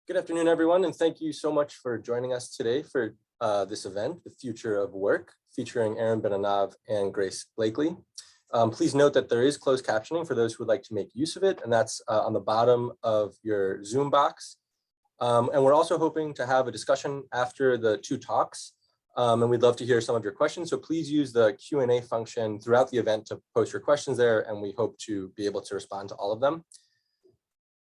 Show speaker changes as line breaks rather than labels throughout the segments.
Good afternoon, everyone, and thank you so much for joining us today for this event, The Future of Work, featuring Benanav and Grace Blakeley. Please note that there is closed captioning for those who would like to make use of it, and that's on the bottom of your Zoom box. And we're also hoping to have a discussion after the two talks, and we'd love to hear some of your questions. So please use the Q&A function throughout the event to post your questions there, and we hope to be able to respond to all of them.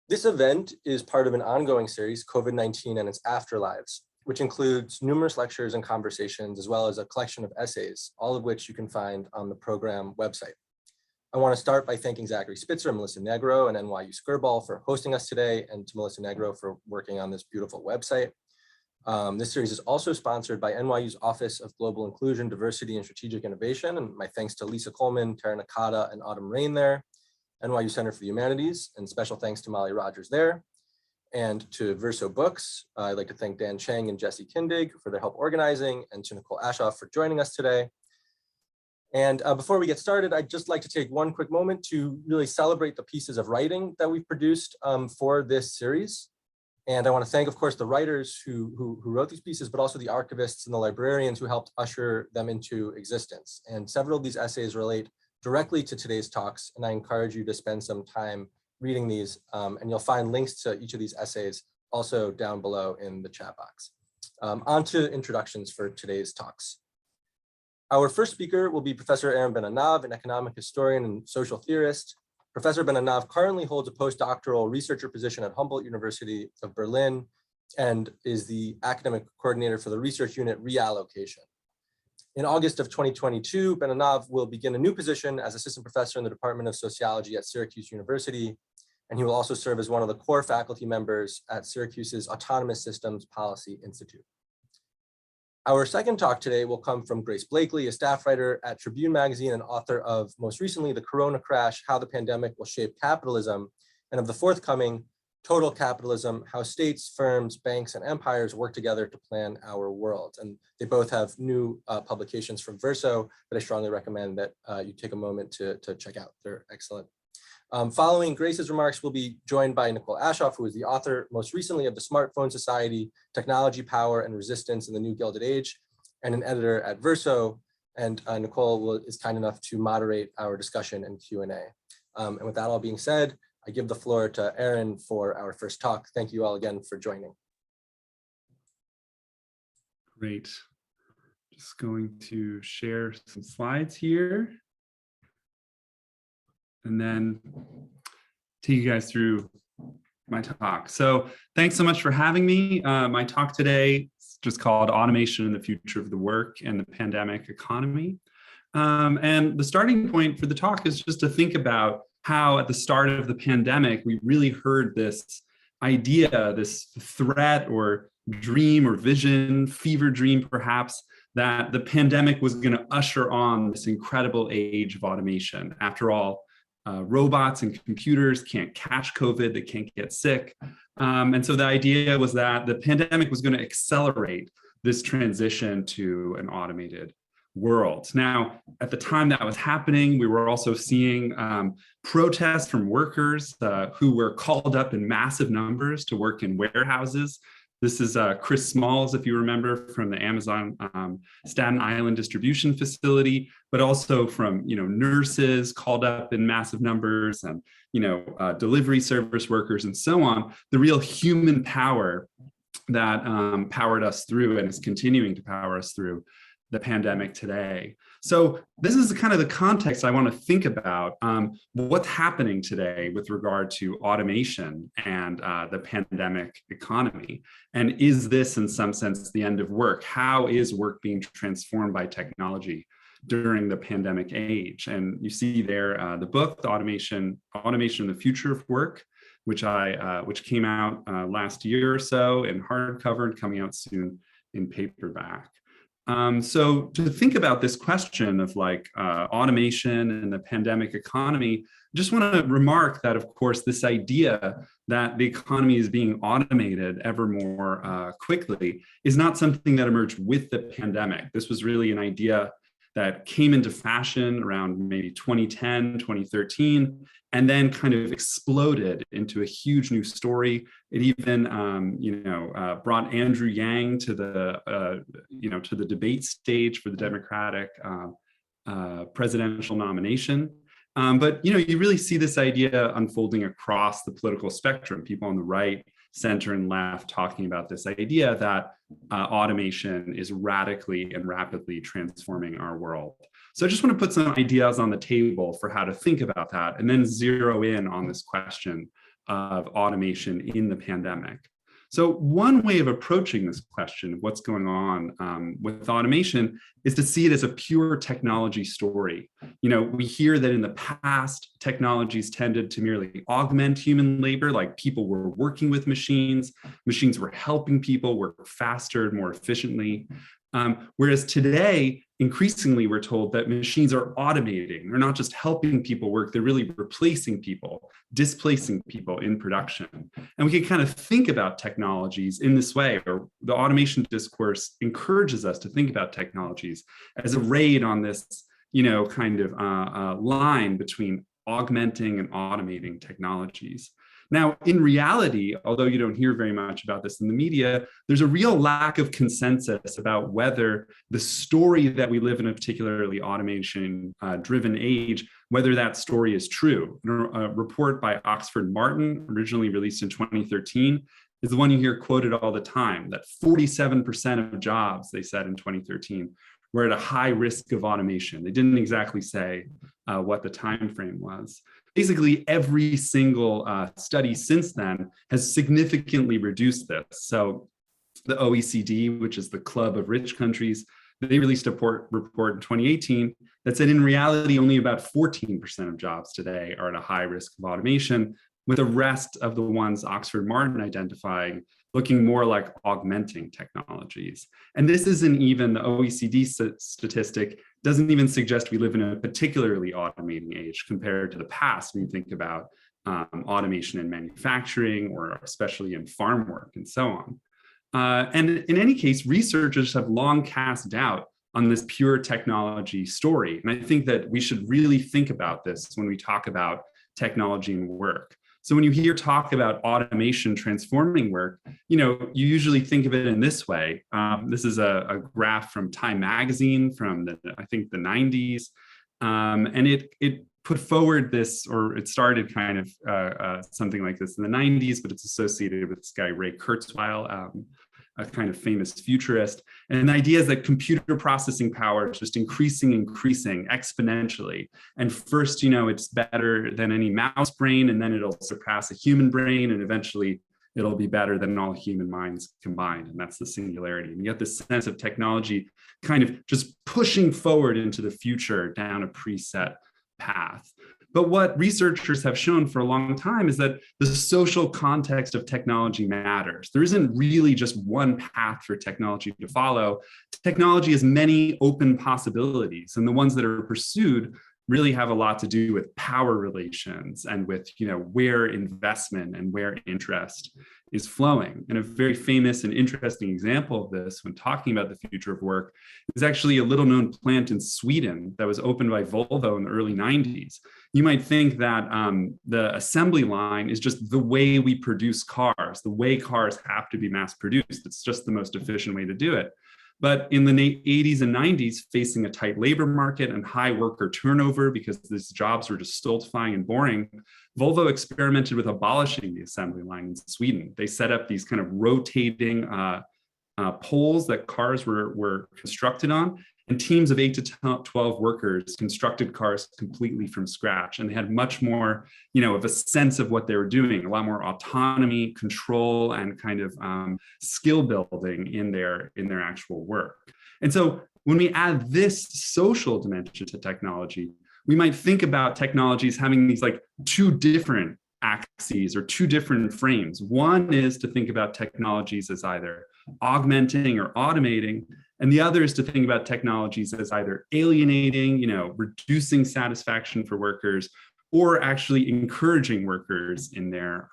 This event is part of an ongoing series, COVID-19 and its Afterlives, which includes numerous lectures and conversations, as well as a collection of essays, all of which you can find on the program website. I want to start by thanking Zachary Spitzer, Melissa Negro, and NYU Skirball for hosting us today, and to Melissa Negro for working on this beautiful website. This series is also sponsored by NYU's Office of Global Inclusion, Diversity, and Strategic Innovation, and my thanks to Lisa Coleman, Tara Nakata, and Autumn Rain there. NYU Center for the Humanities, and special thanks to Molly Rogers there, and to Verso Books. I'd like to thank Dan Chang and Jesse Kindig for their help organizing, and to Nicole Aschoff for joining us today. And before we get started, I'd just like to take one quick moment to really celebrate the pieces of writing that we've produced for this series. And I want to thank, of course, the writers who wrote these pieces, but also the archivists and the librarians who helped usher them into existence. And several of these essays relate directly to today's talks, and I encourage you to spend some time reading these, and you'll find links to each of these essays also down below in the chat box. On to introductions for today's talks. Our first speaker will be Professor Benanav, an economic historian and social theorist. Professor Benanav currently holds a postdoctoral researcher position at Humboldt University of Berlin and is the academic coordinator for the research unit reallocation. In August of 2022, Benanav will begin a new position as assistant professor in the Department of Sociology at Syracuse University, and he will also serve as one of the core faculty members at Syracuse's Autonomous Systems Policy Institute. Our second talk today will come from Grace Blakeley, a staff writer at Tribune Magazine and author of, most recently, The Corona Crash, How the Pandemic Will Shape Capitalism, and of the forthcoming Total Capitalism, How States, Firms, Banks, and Empires Work Together to Plan Our World. And they both have new publications from Verso that I strongly recommend that you take a moment to check out. They're excellent. Following Grace's remarks, we'll be joined by Nicole Aschoff, who is the author most recently of The Smartphone Society, Technology, Power, and Resistance in the New Gilded Age, and an editor at Verso. And Nicole is kind enough to moderate our discussion and Q&A. And with that all being said, I give the floor to Aaron for our first talk. Thank you all again for joining.
Great. Just going to share some slides here and then take you guys through my talk. So thanks so much for having me. My talk today is just called Automation and the Future of the Work and the Pandemic Economy. And the starting point for the talk is just to think about how at the start of the pandemic, we really heard this idea, this threat or dream or vision, fever dream perhaps, that the pandemic was going to usher on this incredible age of automation. After all, robots and computers can't catch COVID, they can't get sick. And so the idea was that the pandemic was going to accelerate this transition to an automated world. Now, at the time that was happening, we were also seeing protests from workers who were called up in massive numbers to work in warehouses. This is Chris Smalls, if you remember, from the Amazon Staten Island distribution facility, but also from nurses called up in massive numbers, and delivery service workers, and so on. The real human power that powered us through and is continuing to power us through the pandemic today. So this is kind of the context I want to think about what's happening today with regard to automation and the pandemic economy. And is this in some sense the end of work? How is work being transformed by technology during the pandemic age? And you see there the book, The Automation and the Future of Work, which came out last year or so in hardcover and coming out soon in paperback. So to think about this question of automation and the pandemic economy, I just want to remark that, of course, this idea that the economy is being automated ever more quickly is not something that emerged with the pandemic. This was really an idea that came into fashion around maybe 2010, 2013, and then kind of exploded into a huge new story. It even, brought Andrew Yang to the debate stage for the Democratic presidential nomination. But you really see this idea unfolding across the political spectrum. People on the right, center, and left talking about this idea that automation is radically and rapidly transforming our world. So I just want to put some ideas on the table for how to think about that, and then zero in on this question of automation in the pandemic. So one way of approaching this question of what's going on with automation is to see it as a pure technology story. We hear that in the past, technologies tended to merely augment human labor, like people were working with machines, machines were helping people work faster and more efficiently. Whereas today, increasingly, we're told that machines are automating. They're not just helping people work, they're really replacing people, displacing people in production. And we can kind of think about technologies in this way, or the automation discourse encourages us to think about technologies as a raid on this, line between augmenting and automating technologies. Now, in reality, although you don't hear very much about this in the media, there's a real lack of consensus about whether the story that we live in a particularly automation-driven age, whether that story is true. A report by Oxford Martin, originally released in 2013, is the one you hear quoted all the time, that 47% of jobs, they said in 2013, were at a high risk of automation. They didn't exactly say what the time frame was. Basically, every single study since then has significantly reduced this. So the OECD, which is the club of rich countries, they released a report in 2018 that said in reality, only about 14% of jobs today are at a high risk of automation, with the rest of the ones Oxford Martin identifying looking more like augmenting technologies. And this isn't even the OECD statistic, doesn't even suggest we live in a particularly automating age compared to the past when you think about automation in manufacturing, or especially in farm work and so on. And in any case, researchers have long cast doubt on this pure technology story. And I think that we should really think about this when we talk about technology and work. So when you hear talk about automation transforming work, you usually think of it in this way. This is a graph from Time Magazine from the 90s. And it put forward this, or it started kind of something like this in the 90s, but it's associated with this guy, Ray Kurzweil, a kind of famous futurist. And the idea is that computer processing power is just increasing exponentially. And first, it's better than any mouse brain, and then it'll surpass a human brain, and eventually it'll be better than all human minds combined. And that's the singularity. And you get this sense of technology kind of just pushing forward into the future down a preset path. But what researchers have shown for a long time is that the social context of technology matters. There isn't really just one path for technology to follow. Technology has many open possibilities, and the ones that are pursued really have a lot to do with power relations and with where investment and where interest is flowing. And a very famous and interesting example of this when talking about the future of work is actually a little known plant in Sweden that was opened by Volvo in the early 90s. You might think that the assembly line is just the way we produce cars, the way cars have to be mass produced. It's just the most efficient way to do it. But in the 80s and 90s, facing a tight labor market and high worker turnover because these jobs were just stultifying and boring, Volvo experimented with abolishing the assembly line in Sweden. They set up these kind of rotating poles that cars were constructed on, and teams of 8 to 12 workers constructed cars completely from scratch. And they had much more, of a sense of what they were doing, a lot more autonomy, control, and kind of skill building in their actual work. And so when we add this social dimension to technology, we might think about technologies having these like two different axes or two different frames. One is to think about technologies as either augmenting or automating, and the other is to think about technologies as either alienating, reducing satisfaction for workers, or actually encouraging workers in their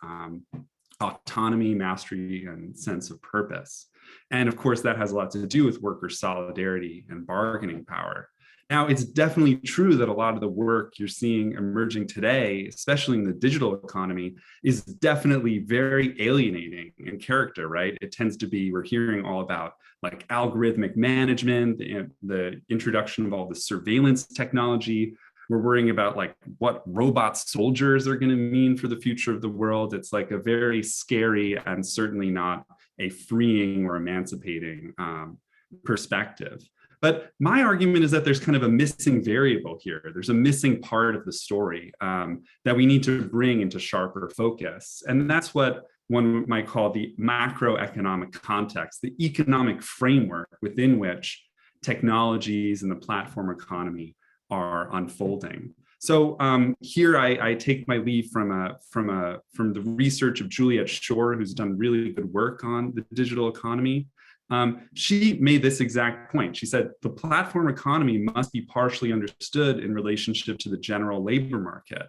autonomy, mastery, and sense of purpose. And of course, that has a lot to do with worker solidarity and bargaining power. Now, it's definitely true that a lot of the work you're seeing emerging today, especially in the digital economy, is definitely very alienating in character, right? It tends to be, we're hearing all about like algorithmic management, the introduction of all the surveillance technology. We're worrying about like what robot soldiers are going to mean for the future of the world. It's like a very scary and certainly not a freeing or emancipating perspective. But my argument is that there's kind of a missing variable here. There's a missing part of the story that we need to bring into sharper focus. And that's what one might call the macroeconomic context, the economic framework within which technologies and the platform economy are unfolding. So here I take my lead from the research of Juliet Schor, who's done really good work on the digital economy. She made this exact point. She said the platform economy must be partially understood in relationship to the general labor market.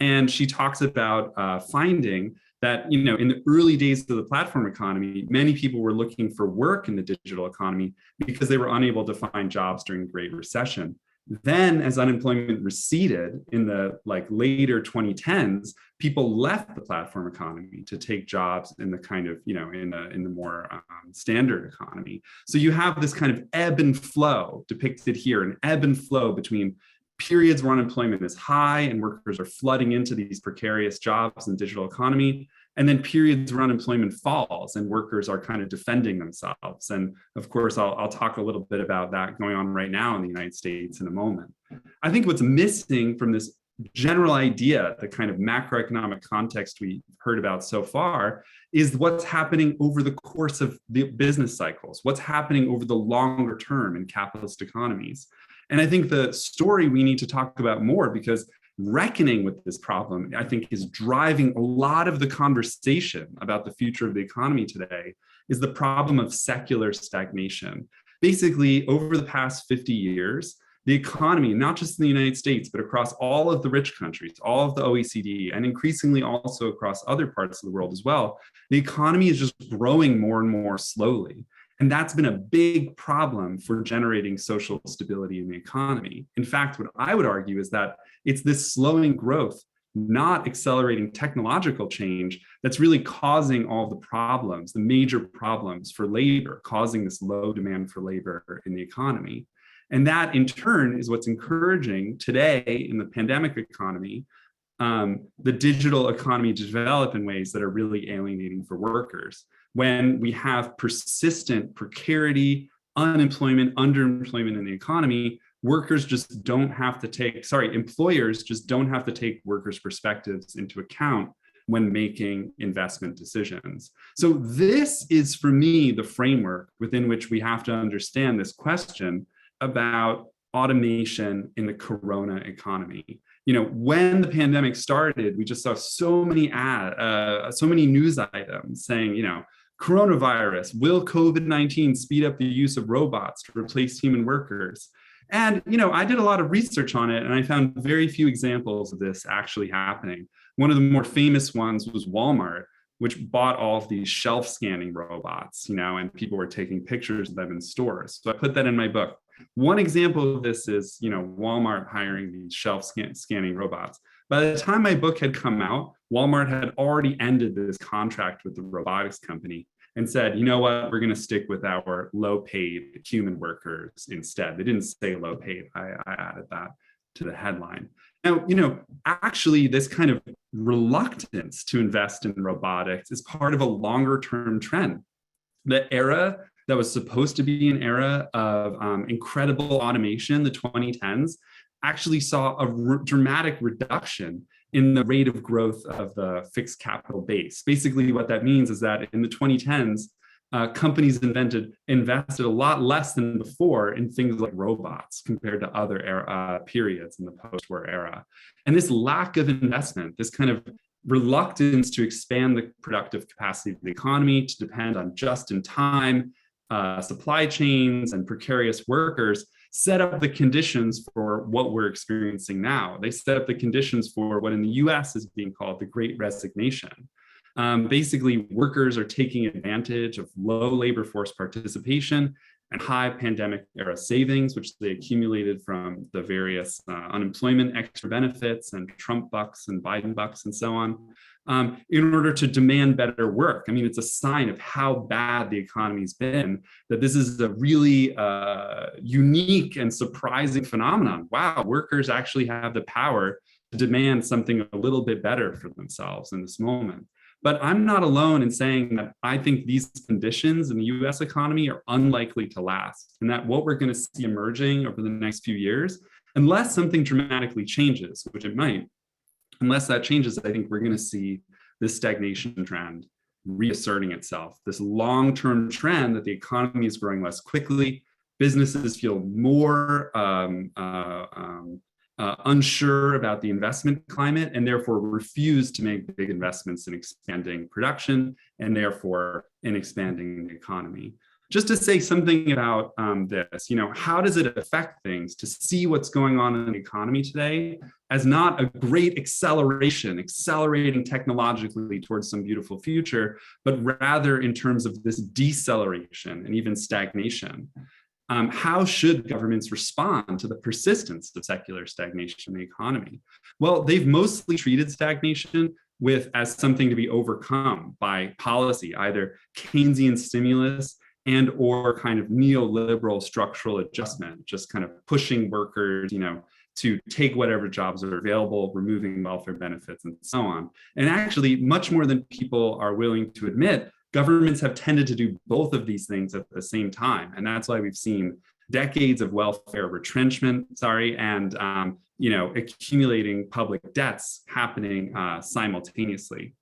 And she talks about finding that, in the early days of the platform economy, many people were looking for work in the digital economy because they were unable to find jobs during the Great Recession. Then, as unemployment receded in the later 2010s, people left the platform economy to take jobs in the kind of, in the more standard economy. So you have this kind of ebb and flow depicted here, an ebb and flow between periods where unemployment is high and workers are flooding into these precarious jobs in the digital economy, and then periods where unemployment falls and workers are kind of defending themselves. And of course, I'll talk a little bit about that going on right now in the United States in a moment. I think what's missing from this general idea, the kind of macroeconomic context we heard about so far, is what's happening over the course of the business cycles, what's happening over the longer term in capitalist economies. And I think the story we need to talk about more, because reckoning with this problem, I think, is driving a lot of the conversation about the future of the economy today, is the problem of secular stagnation. Basically, over the past 50 years, the economy, not just in the United States, but across all of the rich countries, all of the OECD, and increasingly also across other parts of the world as well, the economy is just growing more and more slowly. And that's been a big problem for generating social stability in the economy. In fact, what I would argue is that it's this slowing growth, not accelerating technological change, that's really causing all the problems, the major problems for labor, causing this low demand for labor in the economy. And that in turn is what's encouraging today in the pandemic economy, the digital economy to develop in ways that are really alienating for workers. When we have persistent precarity, unemployment, underemployment in the economy, employers just don't have to take workers' perspectives into account when making investment decisions. So this is, for me, the framework within which we have to understand this question about automation in the corona economy. When the pandemic started, we just saw so many news items saying, coronavirus, will COVID-19 speed up the use of robots to replace human workers? And, I did a lot of research on it, and I found very few examples of this actually happening. One of the more famous ones was Walmart, which bought all of these shelf scanning robots, and people were taking pictures of them in stores. So I put that in my book. One example of this is, Walmart hiring these shelf scanning robots. By the time my book had come out, Walmart had already ended this contract with the robotics company and said, you know what, we're going to stick with our low-paid human workers instead. They didn't say low-paid. I added that to the headline. Now, actually, this kind of reluctance to invest in robotics is part of a longer-term trend. The era that was supposed to be an era of incredible automation, the 2010s, actually saw a dramatic reduction in the rate of growth of the fixed capital base. Basically, what that means is that in the 2010s, companies invested a lot less than before in things like robots compared to other periods in the post-war era. And this lack of investment, this kind of reluctance to expand the productive capacity of the economy, to depend on just-in-time supply chains and precarious workers, set up the conditions for what we're experiencing now. They set up the conditions for what in the US is being called the Great Resignation. Basically, workers are taking advantage of low labor force participation and high pandemic era savings, which they accumulated from the various unemployment extra benefits and Trump bucks and Biden bucks and so on, in order to demand better work. I mean, it's a sign of how bad the economy's been, that this is a really unique and surprising phenomenon. Wow, workers actually have the power to demand something a little bit better for themselves in this moment. But I'm not alone in saying that I think these conditions in the US economy are unlikely to last, and that what we're going to see emerging over the next few years, unless something dramatically changes, which it might, unless that changes, I think we're going to see this stagnation trend reasserting itself, this long-term trend that the economy is growing less quickly, businesses feel more unsure about the investment climate and therefore refuse to make big investments in expanding production and therefore in expanding the economy. Just to say something about this, how does it affect things to see what's going on in the economy today as not a great accelerating technologically towards some beautiful future, but rather in terms of this deceleration and even stagnation. How should governments respond to the persistence of secular stagnation in the economy? Well, they've mostly treated stagnation as something to be overcome by policy, either Keynesian stimulus and or kind of neoliberal structural adjustment, just kind of pushing workers, to take whatever jobs are available, removing welfare benefits and so on. And actually, much more than people are willing to admit, governments have tended to do both of these things at the same time. And that's why we've seen decades of welfare retrenchment, and accumulating public debts happening simultaneously.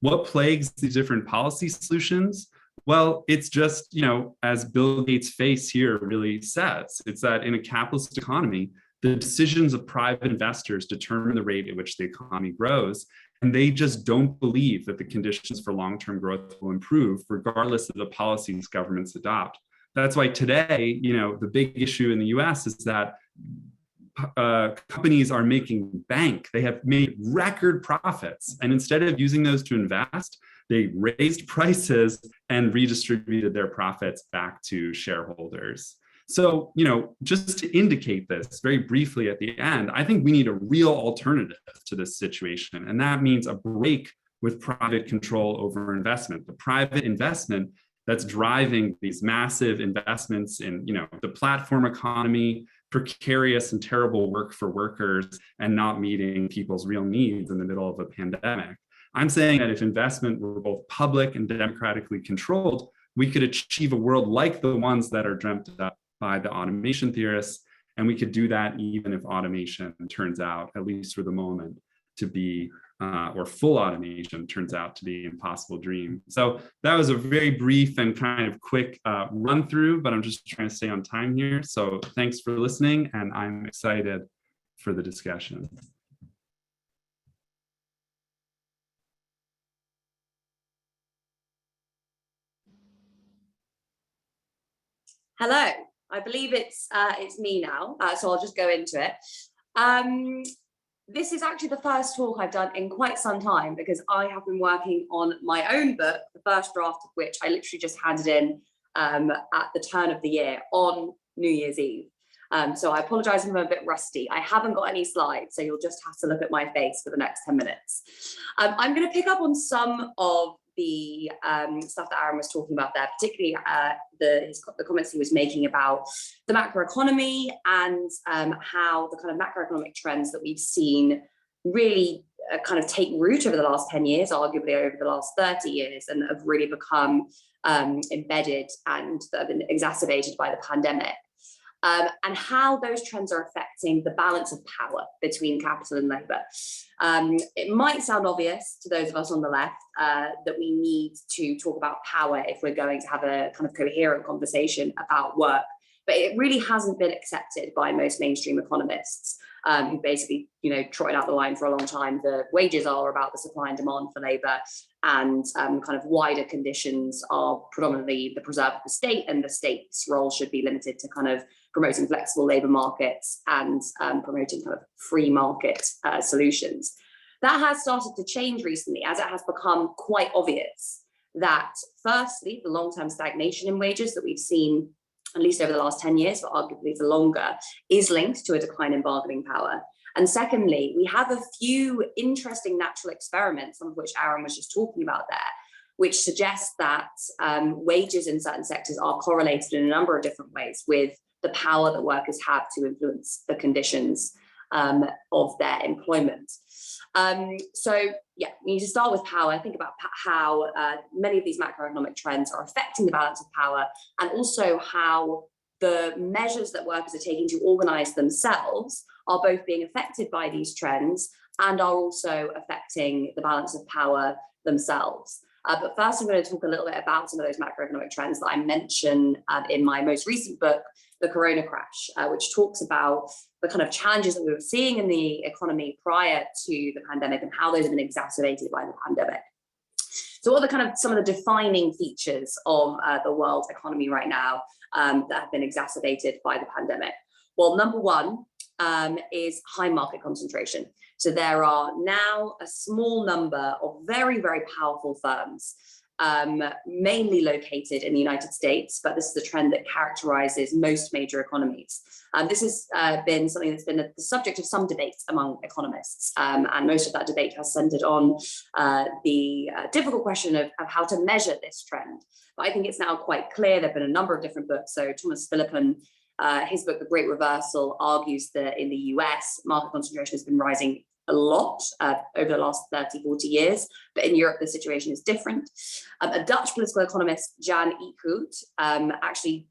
What plagues these different policy solutions? Well, it's just, as Bill Gates' face here really says, it's that in a capitalist economy, the decisions of private investors determine the rate at which the economy grows. And they just don't believe that the conditions for long-term growth will improve, regardless of the policies governments adopt. That's why today, the big issue in the US is that companies are making bank. They have made record profits. And instead of using those to invest, they raised prices and redistributed their profits back to shareholders. So, just to indicate this very briefly at the end, I think we need a real alternative to this situation. And that means a break with private control over investment, the private investment that's driving these massive investments in, the platform economy, precarious and terrible work for workers, and not meeting people's real needs in the middle of a pandemic. I'm saying that if investment were both public and democratically controlled, we could achieve a world like the ones that are dreamt up by the automation theorists. And we could do that even if automation turns out, at least for the moment, to be, or full automation turns out to be an impossible dream. So that was a very brief and kind of quick run through, but I'm just trying to stay on time here. So thanks for listening, and I'm excited for the discussion.
Hello, I believe it's me now, so I'll just go into it. This is actually the first talk I've done in quite some time because I have been working on my own book, the first draft of which I literally just handed in at the turn of the year on New Year's Eve. So I apologize if I'm a bit rusty. I haven't got any slides, so you'll just have to look at my face for the next 10 minutes. I'm going to pick up on some of the stuff that Aaron was talking about there, particularly the comments he was making about the macroeconomy and how the kind of macroeconomic trends that we've seen really kind of take root over the last 10 years, arguably over the last 30 years, and have really become embedded and have been exacerbated by the pandemic. And how those trends are affecting the balance of power between capital and labour. It might sound obvious to those of us on the left that we need to talk about power if we're going to have a kind of coherent conversation about work, but it really hasn't been accepted by most mainstream economists who basically, trotted out the line for a long time. The wages are about the supply and demand for labour, and kind of wider conditions are predominantly the preserve of the state, and the state's role should be limited to kind of promoting flexible labour markets and promoting kind of free market solutions. That has started to change recently, as it has become quite obvious that firstly, the long-term stagnation in wages that we've seen at least over the last 10 years, but arguably for longer, is linked to a decline in bargaining power. And secondly, we have a few interesting natural experiments, some of which Aaron was just talking about there, which suggest that wages in certain sectors are correlated in a number of different ways with the power that workers have to influence the conditions of their employment. So yeah, we need to start with power, think about how many of these macroeconomic trends are affecting the balance of power, and also how the measures that workers are taking to organize themselves are both being affected by these trends and are also affecting the balance of power themselves. But first, I'm going to talk a little bit about some of those macroeconomic trends that I mentioned in my most recent book, The Corona Crash, which talks about the kind of challenges that we were seeing in the economy prior to the pandemic and how those have been exacerbated by the pandemic. So what are the kind of some of the defining features of the world economy right now that have been exacerbated by the pandemic? Well, number one is high market concentration. So there are now a small number of very, very powerful firms, mainly located in the United States, but this is a trend that characterizes most major economies. This has been something that's been the subject of some debate among economists, and most of that debate has centered on the difficult question of how to measure this trend. But I think it's now quite clear. There have been a number of different books. So Thomas Philippon, his book, The Great Reversal, argues that in the US, market concentration has been rising a lot over the last 30, 40 years, but in Europe, the situation is different. A Dutch political economist, Jan Eekhout, actually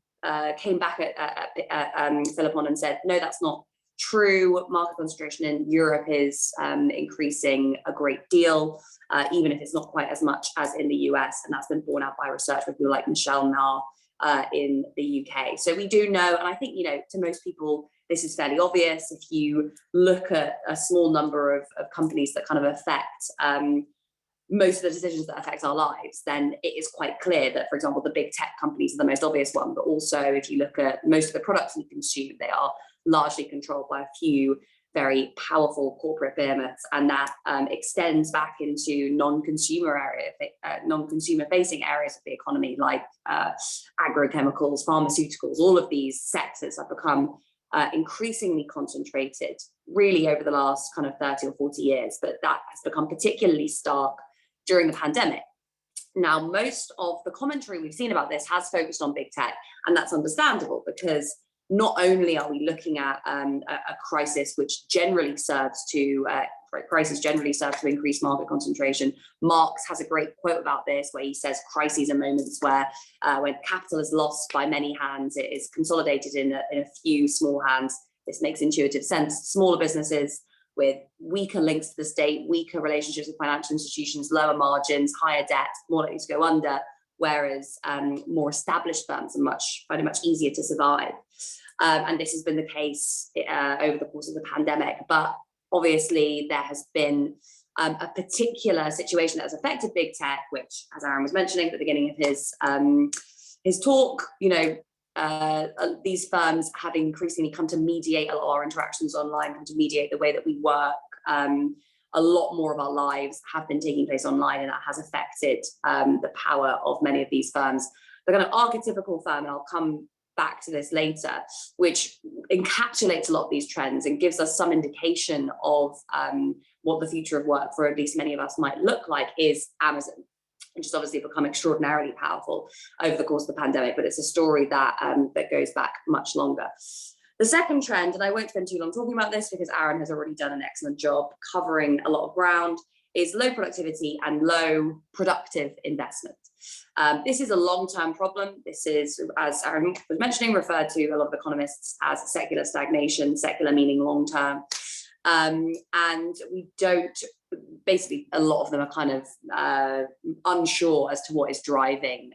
came back at Philippon and said, no, that's not true. Market concentration in Europe is increasing a great deal, even if it's not quite as much as in the US, and that's been borne out by research with people like Michelle Nar in the UK. So we do know, and I think, you know, to most people, this is fairly obvious. If you look at a small number of companies that kind of affect most of the decisions that affect our lives, then it is quite clear that, for example, the big tech companies are the most obvious one. But also, if you look at most of the products we consume, they are largely controlled by a few very powerful corporate behemoths, and that extends back into non-consumer facing areas of the economy, like agrochemicals, pharmaceuticals. All of these sectors have become increasingly concentrated really over the last kind of 30 or 40 years, but that has become particularly stark during the pandemic. Now, most of the commentary we've seen about this has focused on big tech, and that's understandable because not only are we looking at a crisis which generally serves to increase market concentration. Marx has a great quote about this where he says crises are moments where when capital is lost by many hands, it is consolidated in a few small hands. This makes intuitive sense. Smaller businesses with weaker links to the state, weaker relationships with financial institutions, lower margins, higher debt, more likely to go under, whereas more established firms are find it much easier to survive. And this has been the case over the course of the pandemic. But obviously, there has been a particular situation that has affected big tech, which, as Aaron was mentioning at the beginning of his talk, you know, these firms have increasingly come to mediate a lot of our interactions online, come to mediate the way that we work. A lot more of our lives have been taking place online, and that has affected the power of many of these firms. The kind of archetypical firm, and I'll come back to this later, which encapsulates a lot of these trends and gives us some indication of what the future of work for at least many of us might look like, is Amazon, which has obviously become extraordinarily powerful over the course of the pandemic, but it's a story that goes back much longer. The second trend, and I won't spend too long talking about this because Aaron has already done an excellent job covering a lot of ground, is low productivity and low productive investment. This is a long-term problem. This is, as Aaron was mentioning, referred to a lot of economists as secular stagnation, secular meaning long-term. And we don't, basically a lot of them are kind of unsure as to what is driving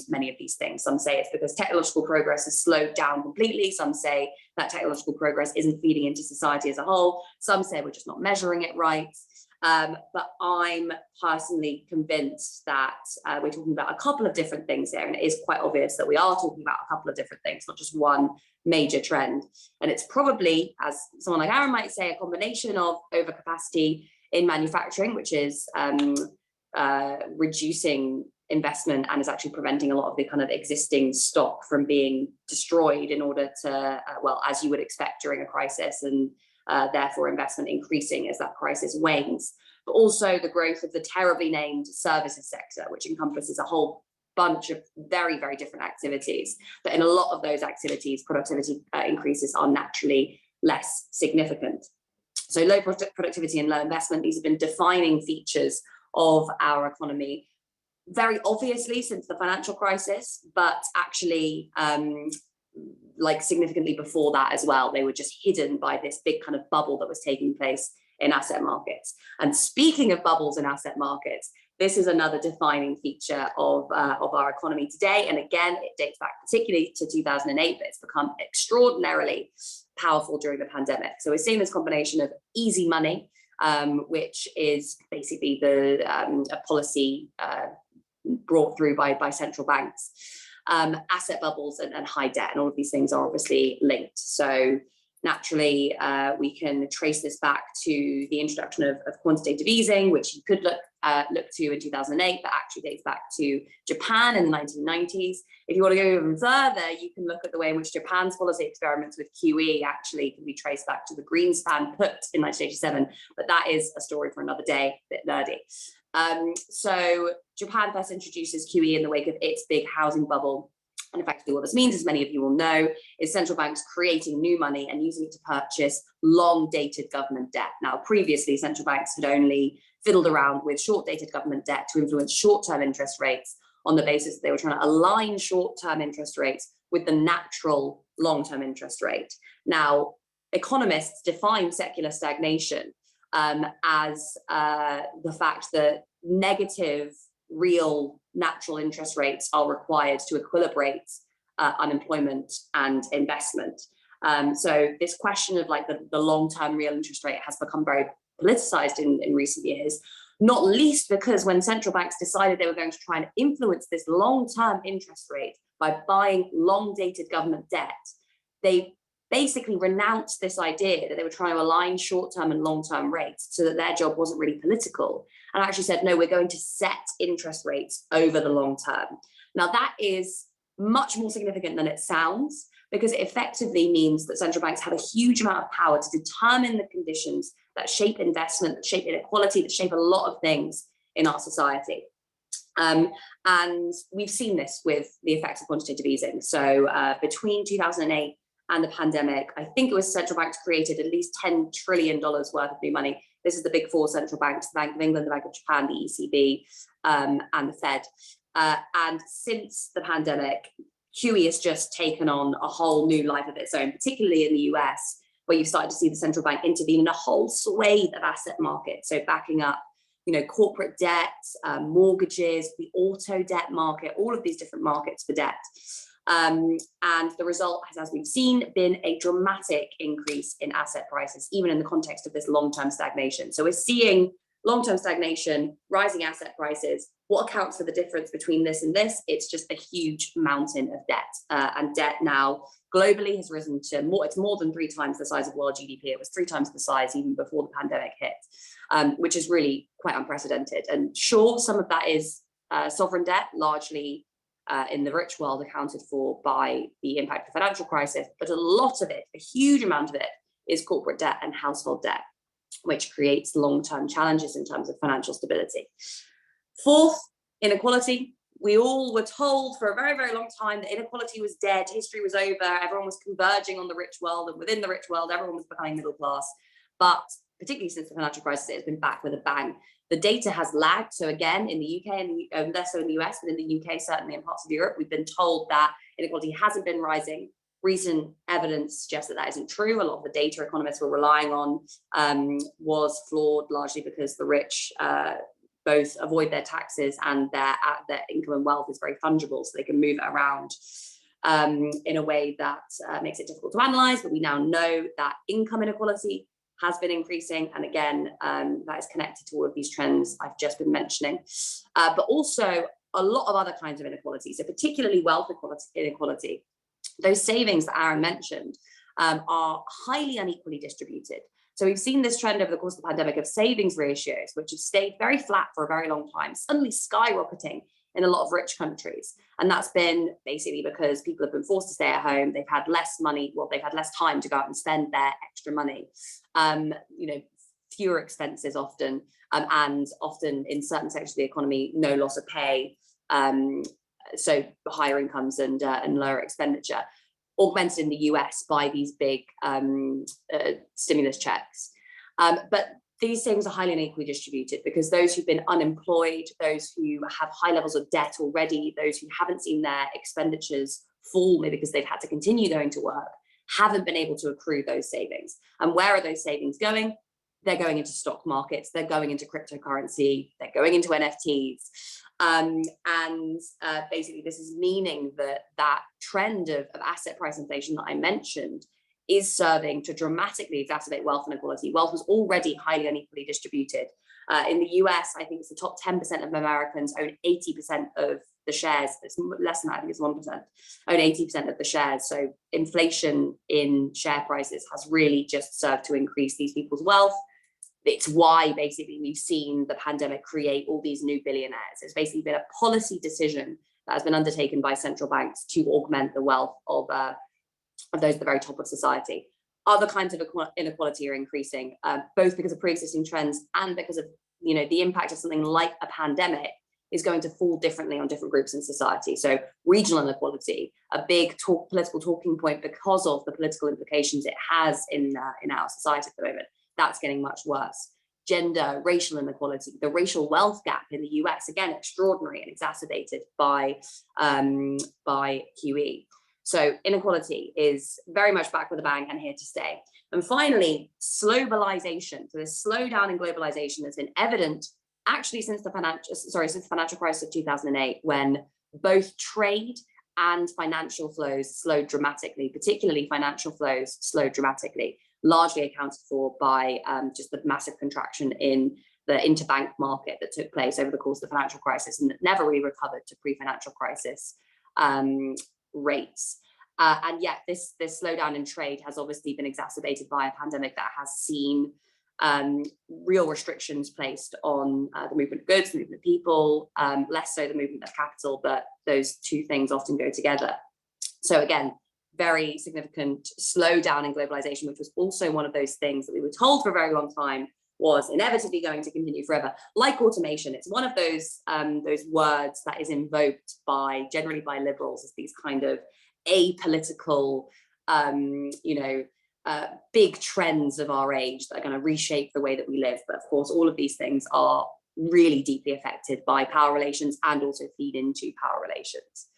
many of these things. Some say it's because technological progress has slowed down completely. Some say that technological progress isn't feeding into society as a whole. Some say we're just not measuring it right. But I'm personally convinced that we're talking about a couple of different things here, and it is quite obvious that we are talking about a couple of different things, not just one major trend. And it's probably, as someone like Aaron might say, a combination of overcapacity in manufacturing, which is reducing investment and is actually preventing a lot of the kind of existing stock from being destroyed in order to, well, as you would expect during a crisis, and therefore investment increasing as that crisis wanes. But also the growth of the terribly named services sector, which encompasses a whole bunch of very, very different activities. But in a lot of those activities, productivity increases are naturally less significant. So low productivity and low investment, these have been defining features of our economy very obviously since the financial crisis, but actually like significantly before that as well. They were just hidden by this big kind of bubble that was taking place in asset markets. And speaking of bubbles in asset markets, this is another defining feature of our economy today. And again, it dates back particularly to 2008, but it's become extraordinarily powerful during the pandemic. So we're seeing this combination of easy money, which is basically a policy brought through by central banks, asset bubbles and high debt, and all of these things are obviously linked. So naturally, we can trace this back to the introduction of quantitative easing, which you could look to in 2008, but actually dates back to Japan in the 1990s. If you want to go even further, you can look at the way in which Japan's policy experiments with QE actually can be traced back to the Greenspan put in 1987, but that is a story for another day, a bit nerdy. So Japan first introduces QE in the wake of its big housing bubble. And effectively what this means, as many of you will know, is central banks creating new money and using it to purchase long-dated government debt. Now, previously, central banks had only fiddled around with short-dated government debt to influence short-term interest rates on the basis that they were trying to align short-term interest rates with the natural long-term interest rate. Now, economists define secular stagnation as the fact that negative real natural interest rates are required to equilibrate unemployment and investment. So this question of like the long-term real interest rate has become very politicized in recent years, not least because when central banks decided they were going to try and influence this long-term interest rate by buying long-dated government debt, they basically renounced this idea that they were trying to align short-term and long-term rates so that their job wasn't really political, and actually said, no, we're going to set interest rates over the long term. Now that is much more significant than it sounds, because it effectively means that central banks have a huge amount of power to determine the conditions that shape investment, that shape inequality, that shape a lot of things in our society. And we've seen this with the effects of quantitative easing. So between 2008 and the pandemic, I think it was central banks created at least $10 trillion worth of new money. This is the big four central banks: the Bank of England, the Bank of Japan, the ECB, and the Fed. And since the pandemic, QE has just taken on a whole new life of its own, particularly in the US, where you've started to see the central bank intervene in a whole swathe of asset markets. So backing up, corporate debt, mortgages, the auto debt market, all of these different markets for debt. And the result has, as we've seen, been a dramatic increase in asset prices, even in the context of this long-term stagnation. So we're seeing long-term stagnation, rising asset prices. What accounts for the difference between this and this? It's just a huge mountain of debt. And debt now globally has risen to it's more than 3 times the size of world GDP. It was 3 times the size even before the pandemic hit, which is really quite unprecedented. And sure, some of that is sovereign debt, largely in the rich world, accounted for by the impact of the financial crisis, but a lot of it, a huge amount of it, is corporate debt and household debt, which creates long-term challenges in terms of financial stability. Fourth, inequality. We all were told for a very, very long time that inequality was dead, history was over, everyone was converging on the rich world, and within the rich world, everyone was becoming middle class. But particularly since the financial crisis, it has been back with a bang. The data has lagged. So again, in the UK and less so in the US, but in the UK, certainly in parts of Europe, we've been told that inequality hasn't been rising. Recent evidence suggests that that isn't true. A lot of the data economists were relying on was flawed, largely because the rich both avoid their taxes and their income and wealth is very fungible, so they can move it around in a way that makes it difficult to analyze. But we now know that income inequality has been increasing, and again, that is connected to all of these trends I've just been mentioning, but also a lot of other kinds of inequality. So particularly wealth inequality. Those savings that Aaron mentioned are highly unequally distributed. So we've seen this trend over the course of the pandemic of savings ratios, which have stayed very flat for a very long time, suddenly skyrocketing in a lot of rich countries. And that's been basically because people have been forced to stay at home. They've had less money, well, they've had less time to go out and spend their extra money. Fewer expenses often, and often in certain sectors of the economy, no loss of pay. So higher incomes and lower expenditure, augmented in the US by these big stimulus checks. But these things are highly unequally distributed because those who've been unemployed, those who have high levels of debt already, those who haven't seen their expenditures fall maybe because they've had to continue going to work, haven't been able to accrue those savings. And where are those savings going? They're going into stock markets, they're going into cryptocurrency, they're going into NFTs. Basically this is meaning that trend of asset price inflation that I mentioned is serving to dramatically exacerbate wealth inequality. Wealth was already highly unequally distributed. In the US, I think it's the top 10% of Americans own 80% of the shares. It's less than that, I think it's 1%, own 80% of the shares. So inflation in share prices has really just served to increase these people's wealth. It's why basically we've seen the pandemic create all these new billionaires. It's basically been a policy decision that has been undertaken by central banks to augment the wealth of those at the very top of society. Other kinds of inequality are increasing, both because of pre-existing trends and because of the impact of something like a pandemic is going to fall differently on different groups in society. So regional inequality, a big political talking point because of the political implications it has in our society at the moment. That's getting much worse. Gender, racial inequality, the racial wealth gap in the US, again, extraordinary and exacerbated by QE. So inequality is very much back with a bang and here to stay. And finally, globalization. So this slowdown in globalization has been evident actually since the financial crisis of 2008, when both trade and financial flows slowed dramatically, particularly financial flows slowed dramatically, largely accounted for by just the massive contraction in the interbank market that took place over the course of the financial crisis and never really recovered to pre-financial crisis rates. And yet this slowdown in trade has obviously been exacerbated by a pandemic that has seen real restrictions placed on the movement of goods, the movement of people, less so the movement of capital, but those two things often go together. So again, very significant slowdown in globalization, which was also one of those things that we were told for a very long time was inevitably going to continue forever. Like automation, it's one of those words that is invoked generally by liberals as these kind of apolitical, big trends of our age that are going to reshape the way that we live. But of course, all of these things are really deeply affected by power relations and also feed into power relations.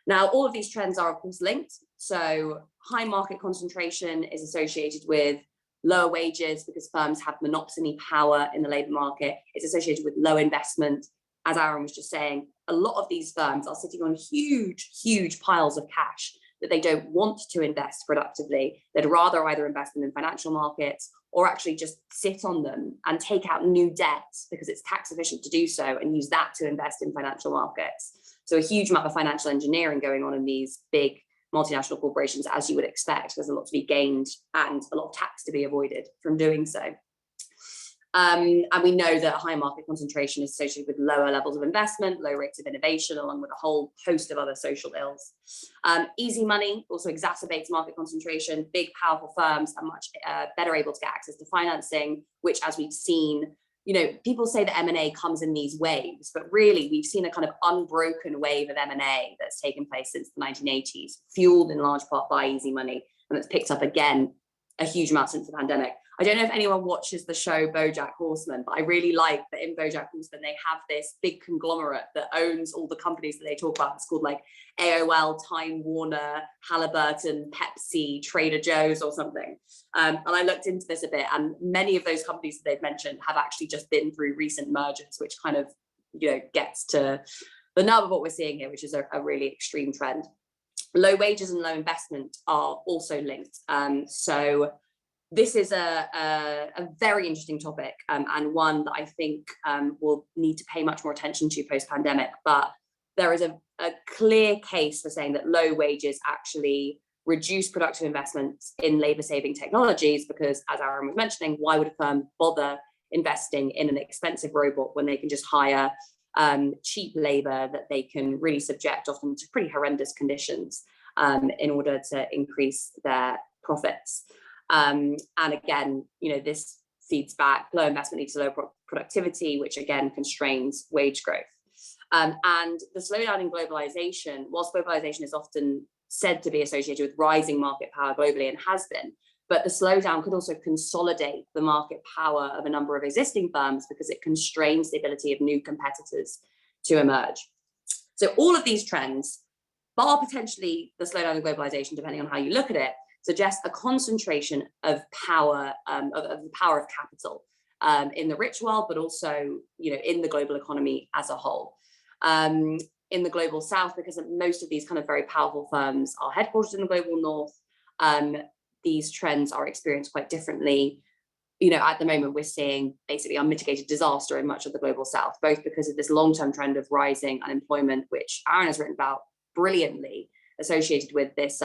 Now, all of these trends are of course linked. So high market concentration is associated with lower wages because firms have monopoly power in the labor market. It's associated with low investment. As Aaron was just saying, a lot of these firms are sitting on huge, huge piles of cash that they don't want to invest productively. They'd rather either invest them in financial markets or actually just sit on them and take out new debts because it's tax efficient to do so and use that to invest in financial markets. So a huge amount of financial engineering going on in these big multinational corporations, as you would expect. There's a lot to be gained and a lot of tax to be avoided from doing so. And we know that high market concentration is associated with lower levels of investment, low rates of innovation, along with a whole host of other social ills. Easy money also exacerbates market concentration. Big, powerful firms are much better able to get access to financing, which, as we've seen, people say that M&A comes in these waves, but really we've seen a kind of unbroken wave of M&A that's taken place since the 1980s, fueled in large part by easy money, and that's picked up again a huge amount since the pandemic. I don't know if anyone watches the show BoJack Horseman, but I really like that in BoJack Horseman they have this big conglomerate that owns all the companies that they talk about. It's called like AOL, Time Warner, Halliburton, Pepsi, Trader Joe's or something. And I looked into this a bit, and many of those companies that they've mentioned have actually just been through recent mergers, which kind of gets to the nub of what we're seeing here, which is a really extreme trend. Low wages and low investment are also linked. So this is a very interesting topic and one that I think will need to pay much more attention to post-pandemic. But there is a clear case for saying that low wages actually reduce productive investments in labor-saving technologies because, as Aaron was mentioning, why would a firm bother investing in an expensive robot when they can just hire cheap labor that they can really subject often to pretty horrendous conditions in order to increase their profits. And again, this feeds back, low investment leads to low productivity, which again constrains wage growth. And the slowdown in globalization, whilst globalization is often said to be associated with rising market power globally and has been, but the slowdown could also consolidate the market power of a number of existing firms because it constrains the ability of new competitors to emerge. So all of these trends, bar potentially the slowdown in globalization, depending on how you look at it, suggest a concentration of power, of the power of capital in the rich world, but also, in the global economy as a whole. In the global south, because most of these kind of very powerful firms are headquartered in the global north, these trends are experienced quite differently. At the moment, we're seeing basically unmitigated disaster in much of the global south, both because of this long-term trend of rising unemployment, which Aaron has written about brilliantly, associated with this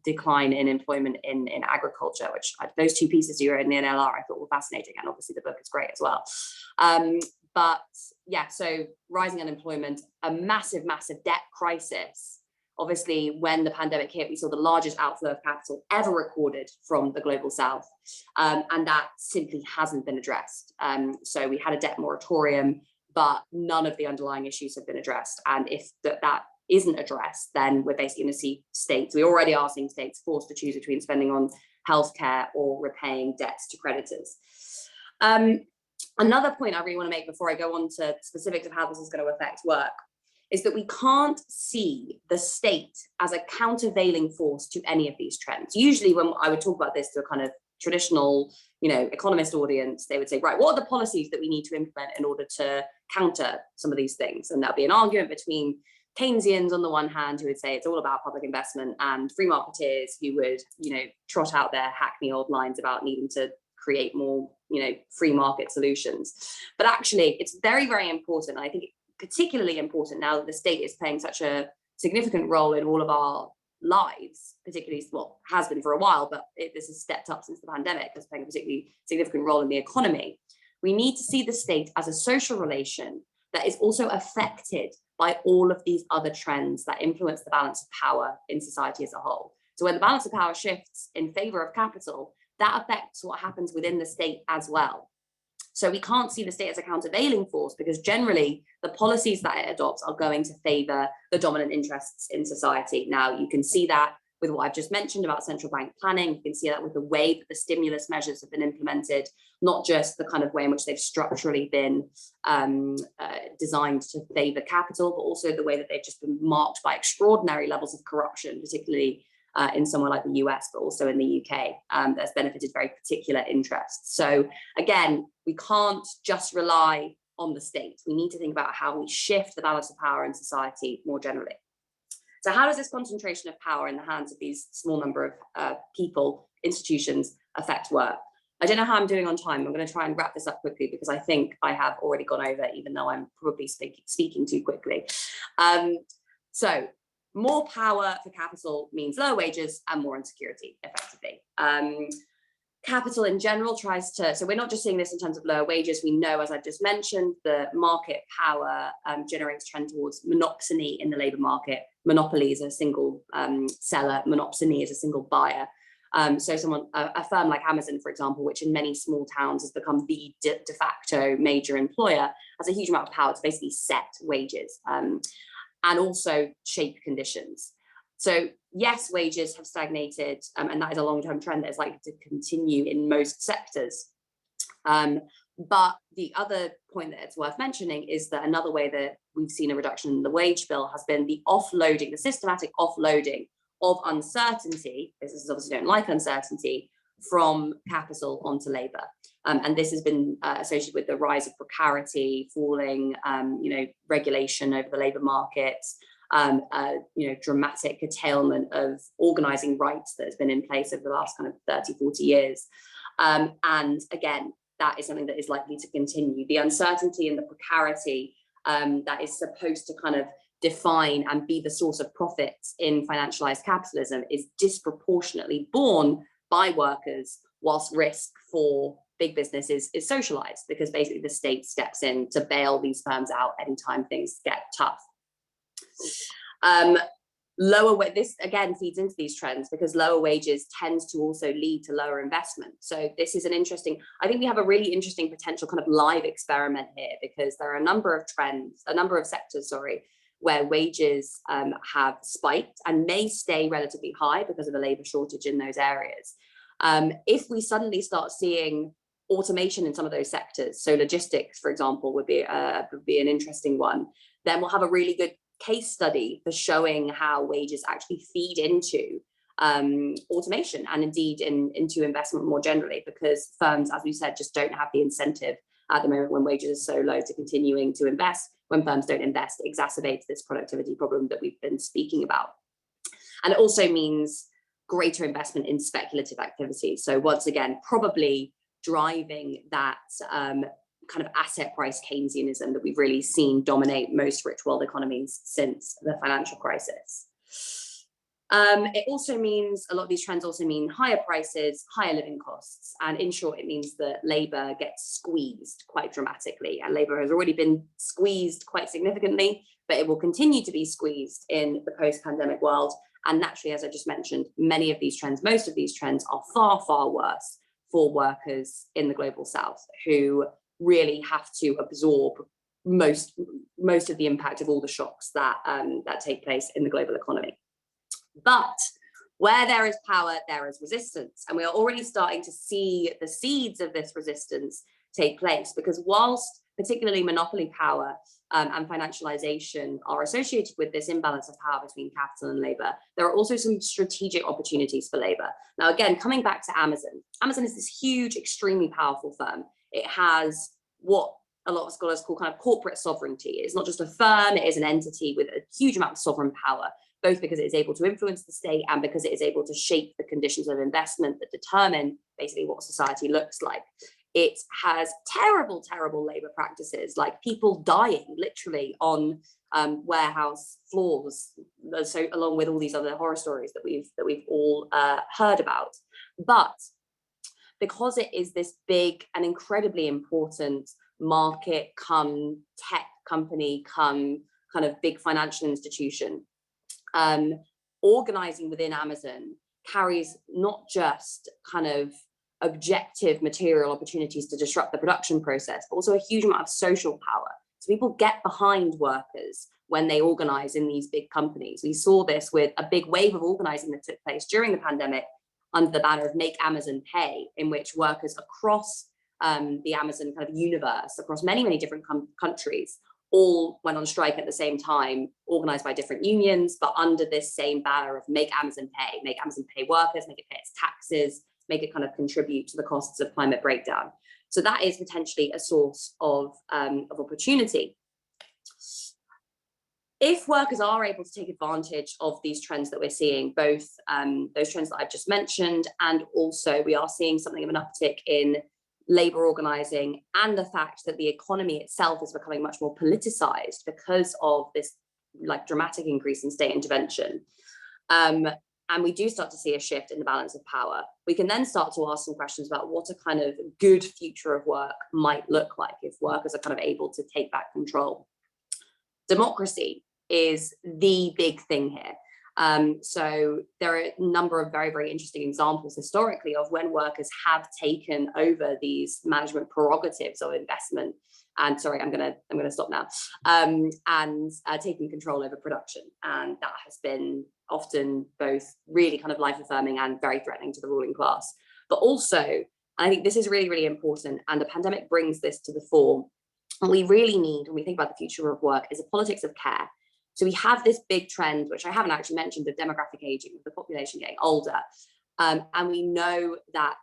decline in employment in agriculture, which those two pieces you wrote in the NLR I thought were fascinating, and obviously the book is great as well. But yeah, so rising unemployment, a massive debt crisis. Obviously, when the pandemic hit, we saw the largest outflow of capital ever recorded from the global south, and that simply hasn't been addressed. So we had a debt moratorium, but none of the underlying issues have been addressed. And if that isn't addressed, then we're basically going to see states, we already are seeing states forced to choose between spending on healthcare or repaying debts to creditors. Another point I really want to make before I go on to specifics of how this is going to affect work is that we can't see the state as a countervailing force to any of these trends. Usually when I would talk about this to a kind of traditional, economist audience, they would say, right, what are the policies that we need to implement in order to counter some of these things? And there'll be an argument between Keynesians on the one hand, who would say it's all about public investment, and free marketeers who would, trot out their hackney old lines about needing to create more, free market solutions. But actually, it's very, very important. And I think particularly important now that the state is playing such a significant role in all of our lives, particularly, well, has been for a while, but this has stepped up since the pandemic, as playing a particularly significant role in the economy. We need to see the state as a social relation that is also affected by all of these other trends that influence the balance of power in society as a whole. So when the balance of power shifts in favor of capital, that affects what happens within the state as well. So we can't see the state as a countervailing force, because generally the policies that it adopts are going to favor the dominant interests in society. Now, you can see that with what I've just mentioned about central bank planning. You can see that with the way that the stimulus measures have been implemented, not just the kind of way in which they've structurally been designed to favor capital, but also the way that they've just been marked by extraordinary levels of corruption, particularly in somewhere like the US, but also in the UK, that's benefited very particular interests. So again, we can't just rely on the state. We need to think about how we shift the balance of power in society more generally. So how does this concentration of power in the hands of these small number of people, institutions, affect work? I don't know how I'm doing on time. I'm going to try and wrap this up quickly, because I think I have already gone over, even though I'm probably speaking too quickly. So more power for capital means lower wages and more insecurity, effectively. Capital in general tries to, so we're not just seeing this in terms of lower wages. We know, as I've just mentioned, the market power generates trend towards monopsony in the labour market. Monopoly is a single seller, monopsony is a single buyer. So a firm like Amazon, for example, which in many small towns has become the de facto major employer, has a huge amount of power to basically set wages and also shape conditions. So yes, wages have stagnated, and that is a long-term trend that is likely to continue in most sectors. But the other point that it's worth mentioning is that another way that we've seen a reduction in the wage bill has been the offloading, the systematic offloading of uncertainty, businesses obviously don't like uncertainty, from capital onto labour. And this has been associated with the rise of precarity, falling regulation over the labour markets, dramatic curtailment of organising rights that has been in place over the last kind of 30, 40 years. And again, that is something that is likely to continue. The uncertainty and the precarity that is supposed to kind of define and be the source of profits in financialized capitalism is disproportionately borne by workers, whilst risk for big business is socialized, because basically the state steps in to bail these firms out anytime things get tough. This again feeds into these trends, because lower wages tends to also lead to lower investment. So this is I think we have a really interesting potential kind of live experiment here, because there are a number of sectors, where wages have spiked and may stay relatively high because of the labor shortage in those areas. If we suddenly start seeing automation in some of those sectors, so logistics, for example, would be an interesting one, then we'll have a really good case study for showing how wages actually feed into automation, and indeed into investment more generally, because firms, as we said, just don't have the incentive at the moment when wages are so low to continuing to invest. When firms don't invest, it exacerbates this productivity problem that we've been speaking about. And it also means greater investment in speculative activity. So once again, probably driving that kind of asset price Keynesianism that we've really seen dominate most rich world economies since the financial crisis. It also means, a lot of these trends also mean higher prices, higher living costs. And in short, it means that labor gets squeezed quite dramatically. And labor has already been squeezed quite significantly, but it will continue to be squeezed in the post-pandemic world. And naturally, as I just mentioned, most of these trends are far, far worse for workers in the global south, who really have to absorb most of the impact of all the shocks that take place in the global economy. But where there is power, there is resistance. And we are already starting to see the seeds of this resistance take place, because whilst particularly monopoly power and financialization are associated with this imbalance of power between capital and labor, there are also some strategic opportunities for labor. Now, again, coming back to Amazon. Amazon is this huge, extremely powerful firm. It has what a lot of scholars call kind of corporate sovereignty. It's not just a firm, it is an entity with a huge amount of sovereign power, both because it is able to influence the state and because it is able to shape the conditions of investment that determine basically what society looks like. It has terrible, terrible labor practices, like people dying literally on warehouse floors, so along with all these other horror stories that we've all heard about. But because it is this big and incredibly important market come tech company come kind of big financial institution, organizing within Amazon carries not just kind of objective material opportunities to disrupt the production process, but also a huge amount of social power. So people get behind workers when they organize in these big companies. We saw this with a big wave of organizing that took place during the pandemic under the banner of Make Amazon Pay, in which workers across the Amazon kind of universe, across many, many different countries, all went on strike at the same time, organized by different unions, but under this same banner of Make Amazon Pay workers, make it pay its taxes, make it kind of contribute to the costs of climate breakdown. So that is potentially a source of opportunity. If workers are able to take advantage of these trends that we're seeing, both those trends that I've just mentioned, and also we are seeing something of an uptick in labor organizing, and the fact that the economy itself is becoming much more politicized because of this like dramatic increase in state intervention, and we do start to see a shift in the balance of power, we can then start to ask some questions about what a kind of good future of work might look like if workers are kind of able to take back control. Democracy is the big thing here. So there are a number of very, very interesting examples historically of when workers have taken over these management prerogatives of investment. And sorry, I'm gonna stop now. And taking control over production. And that has been often both really kind of life affirming and very threatening to the ruling class. But also, and I think this is really, really important, and the pandemic brings this to the fore, what we really need when we think about the future of work is a politics of care. So we have this big trend, which I haven't actually mentioned, of demographic aging, of the population getting older. And we know that,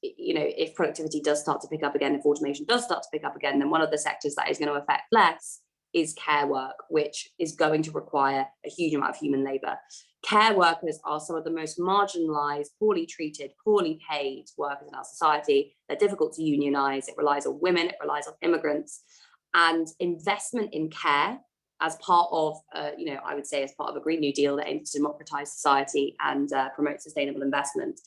if productivity does start to pick up again, if automation does start to pick up again, then one of the sectors that is going to affect less is care work, which is going to require a huge amount of human labor. Care workers are some of the most marginalized, poorly treated, poorly paid workers in our society. They're difficult to unionize. It relies on women, it relies on immigrants. And investment in care as part of, I would say as part of a Green New Deal that aims to democratize society and promote sustainable investment,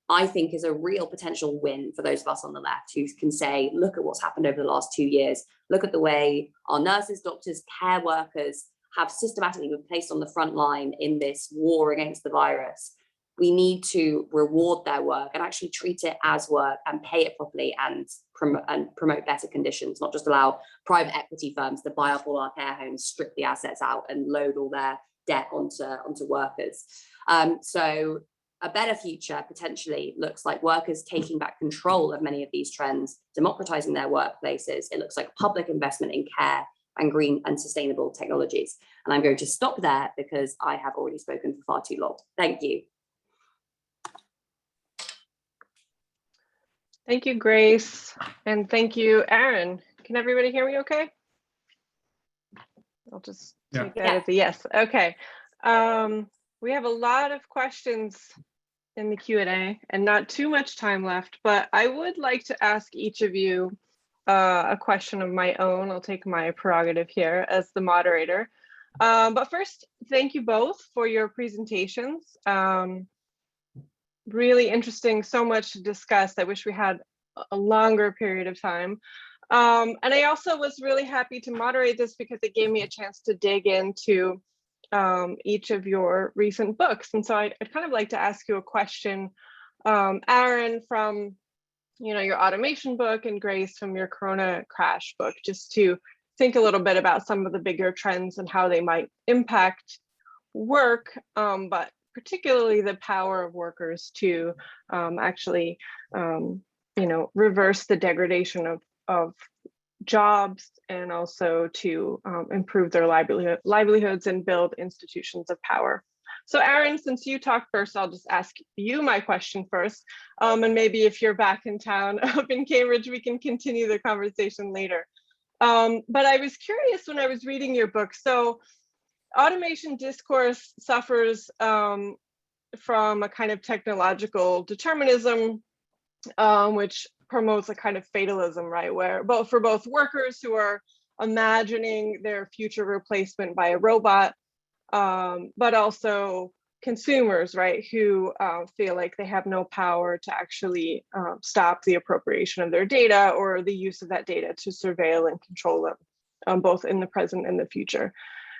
I think is a real potential win for those of us on the left who can say, look at what's happened over the last 2 years. Look at the way our nurses, doctors, care workers have systematically been placed on the front line in this war against the virus. We need to reward their work and actually treat it as work and pay it properly and promote better conditions, not just allow private equity firms to buy up all our care homes, strip the assets out and load all their debt onto workers. So a better future potentially looks like workers taking back control of many of these trends, democratizing their workplaces. It looks like public investment in care and green and sustainable technologies. And I'm going to stop there because I have already spoken for far too long. Thank you.
Thank you, Grace. And thank you, Aaron. Can everybody hear me okay? I'll just take that as a yes. Okay. We have a lot of questions in the Q&A and not too much time left, but I would like to ask each of you a question of my own. I'll take my prerogative here as the moderator. But first, thank you both for your presentations. Really interesting, so much to discuss. I wish we had a longer period of time. And I also was really happy to moderate this because it gave me a chance to dig into each of your recent books. And so I'd kind of like to ask you a question, Aaron, from your automation book, and Grace from your Corona crash book, just to think a little bit about some of the bigger trends and how they might impact work, but particularly the power of workers to actually, reverse the degradation of jobs, and also to improve their livelihoods and build institutions of power. So Aaron, since you talked first, I'll just ask you my question first. And maybe if you're back in town up in Cambridge, we can continue the conversation later. But I was curious when I was reading your book. So automation discourse suffers from a kind of technological determinism, which promotes a kind of fatalism, right? Where for both workers who are imagining their future replacement by a robot, but also consumers, right, who feel like they have no power to actually stop the appropriation of their data or the use of that data to surveil and control them, both in the present and the future.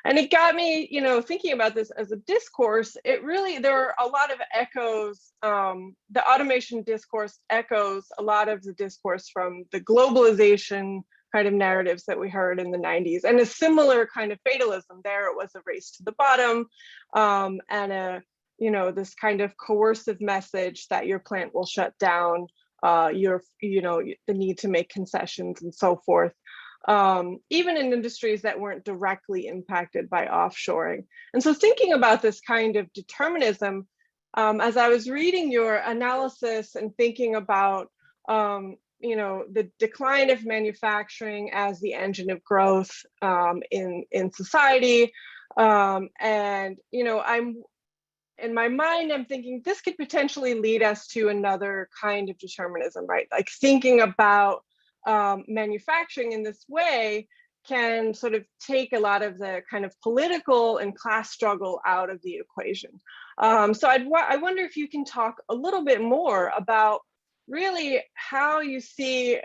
And it got me, thinking about this as a discourse. There are a lot of echoes. The automation discourse echoes a lot of the discourse from the globalization kind of narratives that we heard in the 90s, and a similar kind of fatalism. There it was a race to the bottom, and this kind of coercive message that your plant will shut down, the need to make concessions and so forth. Even in industries that weren't directly impacted by offshoring. And so thinking about this kind of determinism, as I was reading your analysis and thinking about, the decline of manufacturing as the engine of growth in society, and I'm in my mind, I'm thinking this could potentially lead us to another kind of determinism, right? Like thinking about manufacturing in this way can sort of take a lot of the kind of political and class struggle out of the equation. So I wonder if you can talk a little bit more about really how you see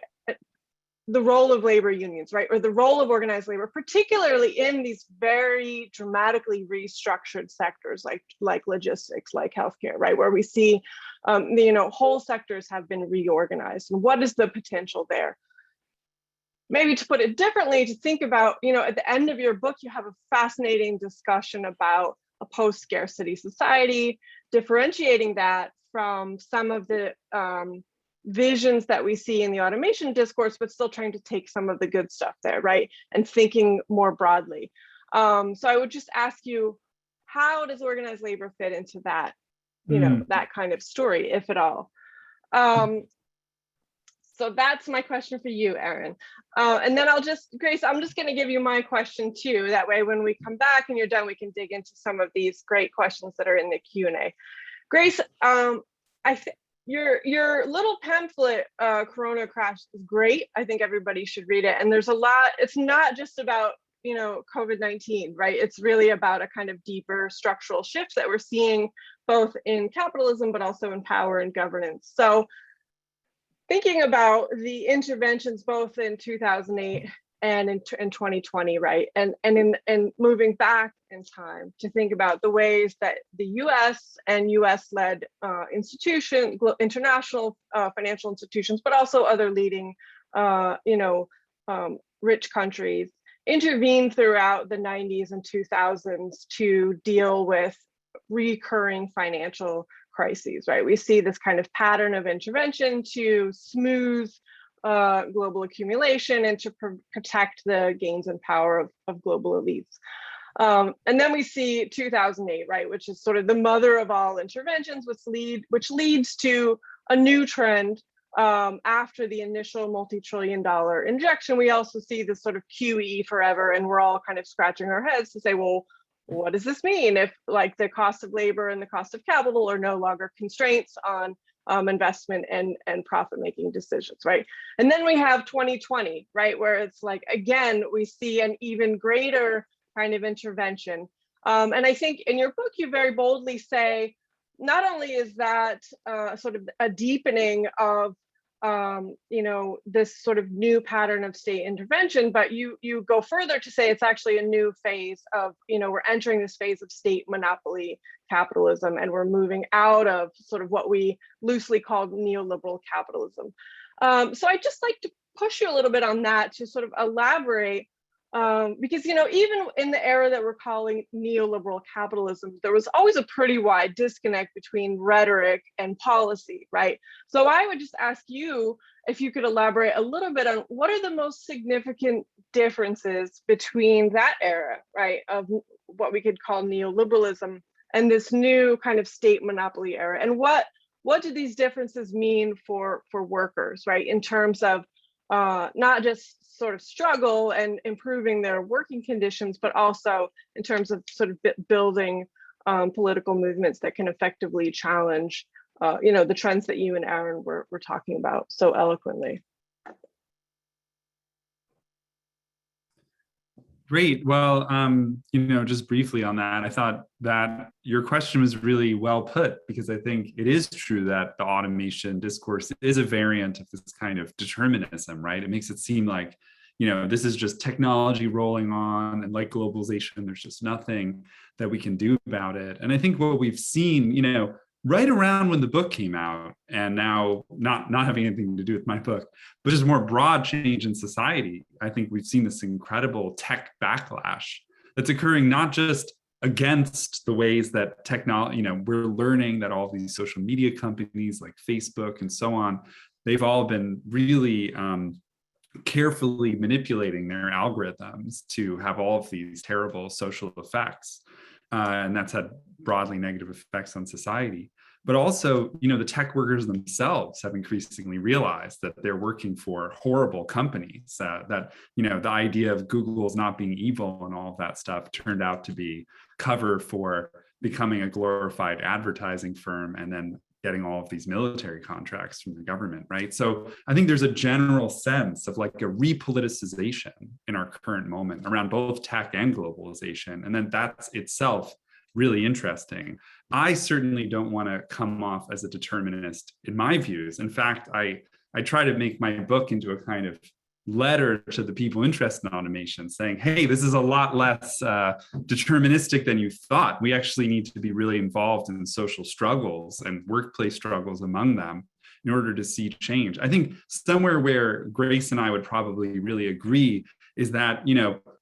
the role of labor unions, right? Or the role of organized labor, particularly in these very dramatically restructured sectors like logistics, like healthcare, right? Where we see, whole sectors have been reorganized. And what is the potential there? Maybe to put it differently, to think about, at the end of your book, you have a fascinating discussion about a post-scarcity society, differentiating that from some of the visions that we see in the automation discourse, but still trying to take some of the good stuff there, right? And thinking more broadly. So I would just ask you, how does organized labor fit into that, that kind of story, if at all? So that's my question for you, Aaron. And then Grace, I'm just gonna give you my question too. That way, when we come back and you're done, we can dig into some of these great questions that are in the Q&A. Grace, your little pamphlet, Corona Crash, is great. I think everybody should read it. And there's a lot, it's not just about COVID-19, right? It's really about a kind of deeper structural shift that we're seeing both in capitalism, but also in power and governance. So thinking about the interventions both in 2008 and in 2020, right? And moving back in time to think about the ways that the US and US-led international financial institutions, but also other leading, rich countries intervened throughout the 90s and 2000s to deal with recurring financial crises, right? We see this kind of pattern of intervention to smooth global accumulation and to protect the gains and power of global elites. And then we see 2008, right, which is sort of the mother of all interventions, which leads to a new trend after the initial multi-trillion-dollar injection. We also see this sort of QE forever, and we're all kind of scratching our heads to say, well, what does this mean if like the cost of labor and the cost of capital are no longer constraints on investment and profit-making decisions, right? And then we have 2020, right, where it's like, again, we see an even greater kind of intervention. And I think in your book, you very boldly say, not only is that sort of a deepening of this sort of new pattern of state intervention, but you go further to say it's actually a new phase of, we're entering this phase of state monopoly capitalism, and we're moving out of sort of what we loosely call neoliberal capitalism. So I'd just like to push you a little bit on that to sort of elaborate, because even in the era that we're calling neoliberal capitalism, there was always a pretty wide disconnect between rhetoric and policy, right? So I would just ask you if you could elaborate a little bit on what are the most significant differences between that era, right, of what we could call neoliberalism and this new kind of state monopoly era, and what do these differences mean for workers, right, in terms of not just sort of struggle and improving their working conditions, but also in terms of sort of building political movements that can effectively challenge, the trends that you and Aaron were talking about so eloquently.
Great. Well, just briefly on that, I thought that your question was really well put, because I think it is true that the automation discourse is a variant of this kind of determinism, right? It makes it seem like, this is just technology rolling on, and like globalization, there's just nothing that we can do about it. And I think what we've seen, right around when the book came out, and now not having anything to do with my book, but just more broad change in society, I think we've seen this incredible tech backlash that's occurring not just against the ways that technology, we're learning that all of these social media companies like Facebook and so on, they've all been really carefully manipulating their algorithms to have all of these terrible social effects. And that's had broadly negative effects on society. But also, the tech workers themselves have increasingly realized that they're working for horrible companies, that, the idea of Google's not being evil and all of that stuff turned out to be cover for becoming a glorified advertising firm and then getting all of these military contracts from the government, right? So I think there's a general sense of like a repoliticization in our current moment around both tech and globalization. And then that's itself really interesting. I certainly don't want to come off as a determinist in my views. In fact, I try to make my book into a kind of letter to the people interested in automation, saying, hey, this is a lot less deterministic than you thought. We actually need to be really involved in social struggles and workplace struggles among them in order to see change. I think somewhere where Grace and I would probably really agree is that,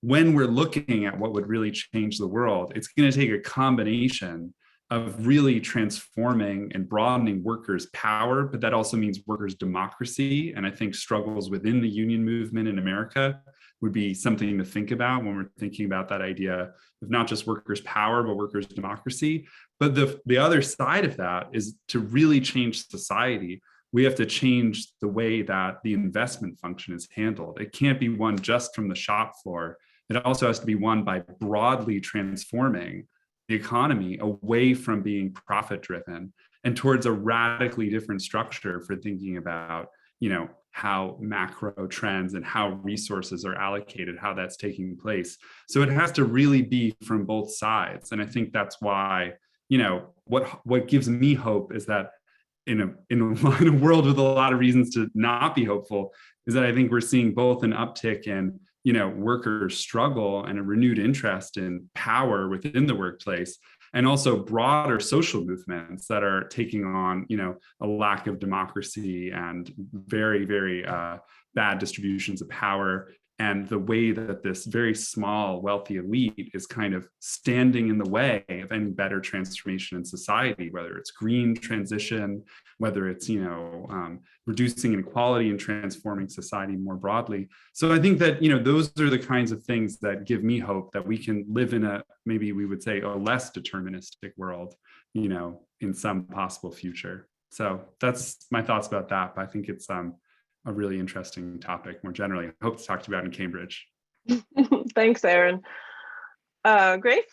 when we're looking at what would really change the world, it's going to take a combination of really transforming and broadening workers' power, but that also means workers' democracy. And I think struggles within the union movement in America would be something to think about when we're thinking about that idea of not just workers' power, but workers' democracy. But the other side of that is to really change society. We have to change the way that the investment function is handled. It can't be one just from the shop floor. It also has to be one by broadly transforming the economy away from being profit driven and towards a radically different structure for thinking about how macro trends and how resources are allocated, how that's taking place. So it has to really be from both sides. And I think that's why, what gives me hope is that in a world with a lot of reasons to not be hopeful, is that I think we're seeing both an uptick in, workers' struggle and a renewed interest in power within the workplace, and also broader social movements that are taking on, a lack of democracy and very, very bad distributions of power, and the way that this very small, wealthy elite is kind of standing in the way of any better transformation in society, whether it's green transition, whether it's, reducing inequality and transforming society more broadly. So I think that, those are the kinds of things that give me hope that we can live in maybe we would say a less deterministic world, in some possible future. So that's my thoughts about that. But I think it's a really interesting topic more generally. I hope to talk to you about in Cambridge.
Thanks, Aaron. Grace?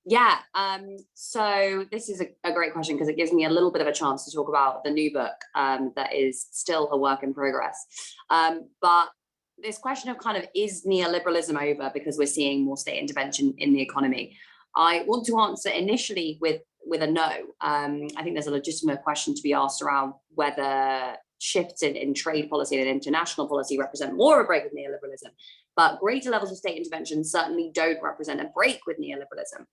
Yeah, so this is a great question because it gives me a little bit of a chance to talk about the new book that is still a work in progress. But this question of kind of, is neoliberalism over because we're seeing more state intervention in the economy? I want to answer initially with a no. I think there's a legitimate question to be asked around whether shifts in trade policy and international policy represent more of a break with neoliberalism, but greater levels of state intervention certainly don't represent a break with neoliberalism.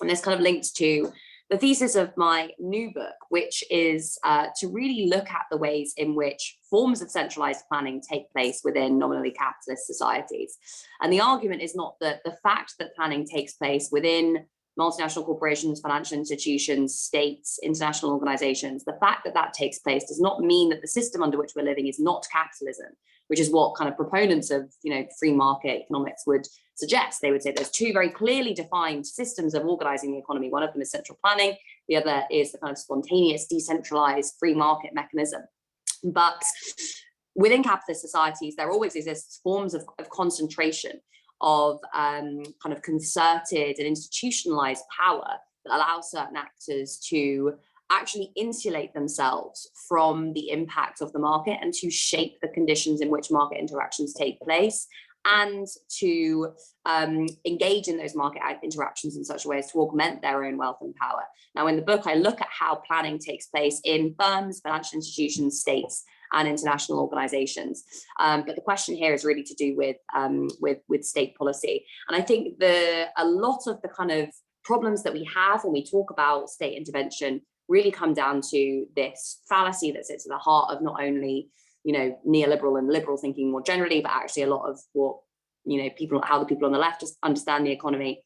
And this kind of links to the thesis of my new book, which is to really look at the ways in which forms of centralized planning take place within nominally capitalist societies. And the argument is not that the fact that planning takes place within multinational corporations, financial institutions, states, international organizations, the fact that that takes place does not mean that the system under which we're living is not capitalism, which is what kind of proponents of free market economics would suggest. They would say there's two very clearly defined systems of organizing the economy. One of them is central planning, the other is the kind of spontaneous, decentralized free market mechanism. But within capitalist societies, there always exists forms of concentration, of kind of concerted and institutionalized power that allow certain actors to actually insulate themselves from the impact of the market and to shape the conditions in which market interactions take place, and to engage in those market interactions in such a way as to augment their own wealth and power. Now, in the book, I look at how planning takes place in firms, financial institutions, states, and international organizations. But the question here is really to do with state policy. And I think a lot of the kind of problems that we have when we talk about state intervention really come down to this fallacy that sits at the heart of not only neoliberal and liberal thinking more generally, but actually a lot of what how the people on the left just understand the economy,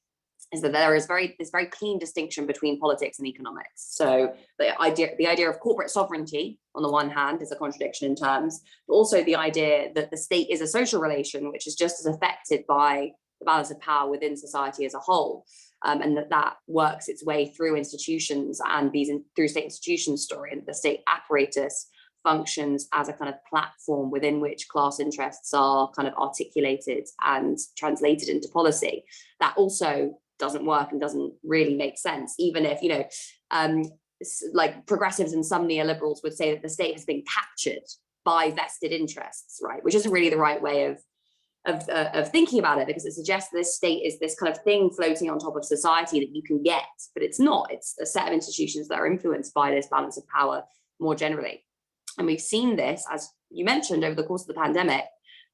is that there is this very clean distinction between politics and economics. So the idea of corporate sovereignty on the one hand is a contradiction in terms, but also the idea that the state is a social relation which is just as affected by the balance of power within society as a whole, and that works its way through institutions and through state institutions story, and the state apparatus functions as a kind of platform within which class interests are kind of articulated and translated into policy. That also doesn't work and doesn't really make sense, even if like progressives and some neoliberals would say that the state has been captured by vested interests, right? Which isn't really the right way of thinking about it, because it suggests that this state is this kind of thing floating on top of society that you can get, but it's not. It's a set of institutions that are influenced by this balance of power more generally. And we've seen this, as you mentioned, over the course of the pandemic.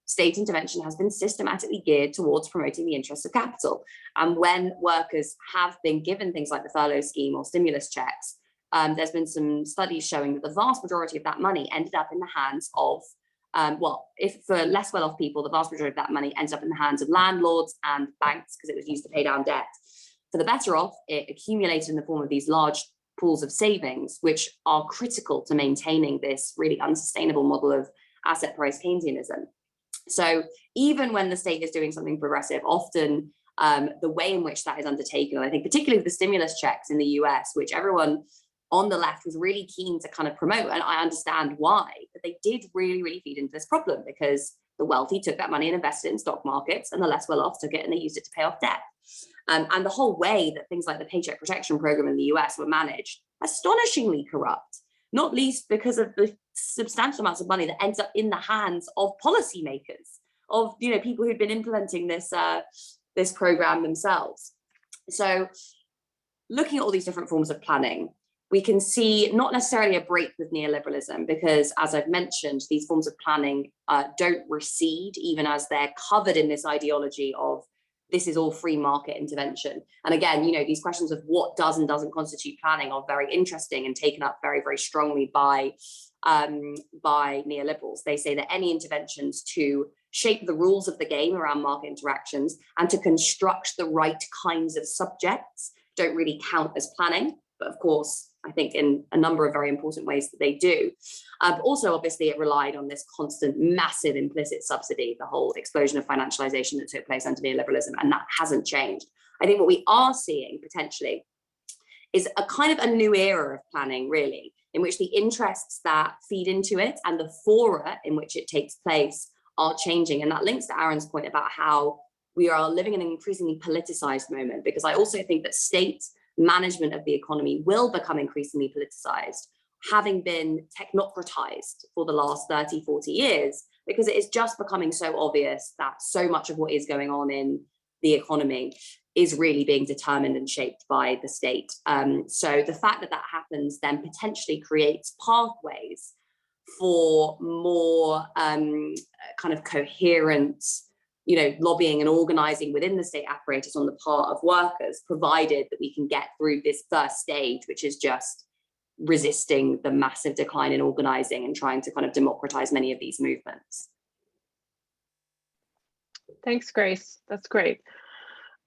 State intervention has been systematically geared towards promoting the interests of capital. And when workers have been given things like the furlough scheme or stimulus checks, there's been some studies showing that the vast majority of that money ended up in the hands of, if for less well-off people, the vast majority of that money ends up in the hands of landlords and banks because it was used to pay down debt. For the better off, it accumulated in the form of these large pools of savings, which are critical to maintaining this really unsustainable model of asset price Keynesianism. So even when the state is doing something progressive, often the way in which that is undertaken, and I think particularly the stimulus checks in the US, which everyone on the left was really keen to kind of promote, and I understand why, but they did really, really feed into this problem because the wealthy took that money and invested it in stock markets, and the less well-off took it and they used it to pay off debt. And the whole way that things like the Paycheck Protection Program in the US were managed, astonishingly corrupt. not least because of the substantial amounts of money that ends up in the hands of policymakers, of people who've been implementing this program themselves. So looking at all these different forms of planning, we can see not necessarily a break with neoliberalism, because as I've mentioned, these forms of planning don't recede even as they're covered in this ideology of this is all free market intervention. And again, these questions of what does and doesn't constitute planning are very interesting and taken up very, very strongly by neoliberals. They say that any interventions to shape the rules of the game around market interactions and to construct the right kinds of subjects don't really count as planning. But of course, I think in a number of very important ways that they do. But also, obviously, it relied on this constant, massive implicit subsidy, the whole explosion of financialization that took place under neoliberalism, and that hasn't changed. I think what we are seeing potentially is a kind of a new era of planning, really, in which the interests that feed into it and the fora in which it takes place are changing. And that links to Aaron's point about how we are living in an increasingly politicized moment, because I also think that state management of the economy will become increasingly politicized, having been technocratized for the last 30, 40 years, because it is just becoming so obvious that so much of what is going on in the economy is really being determined and shaped by the state. So the fact that that happens then potentially creates pathways for more kind of coherent lobbying and organizing within the state apparatus on the part of workers, provided that we can get through this first stage, which is just resisting the massive decline in organizing and trying to kind of democratize many of these movements.
Thanks, Grace. That's great.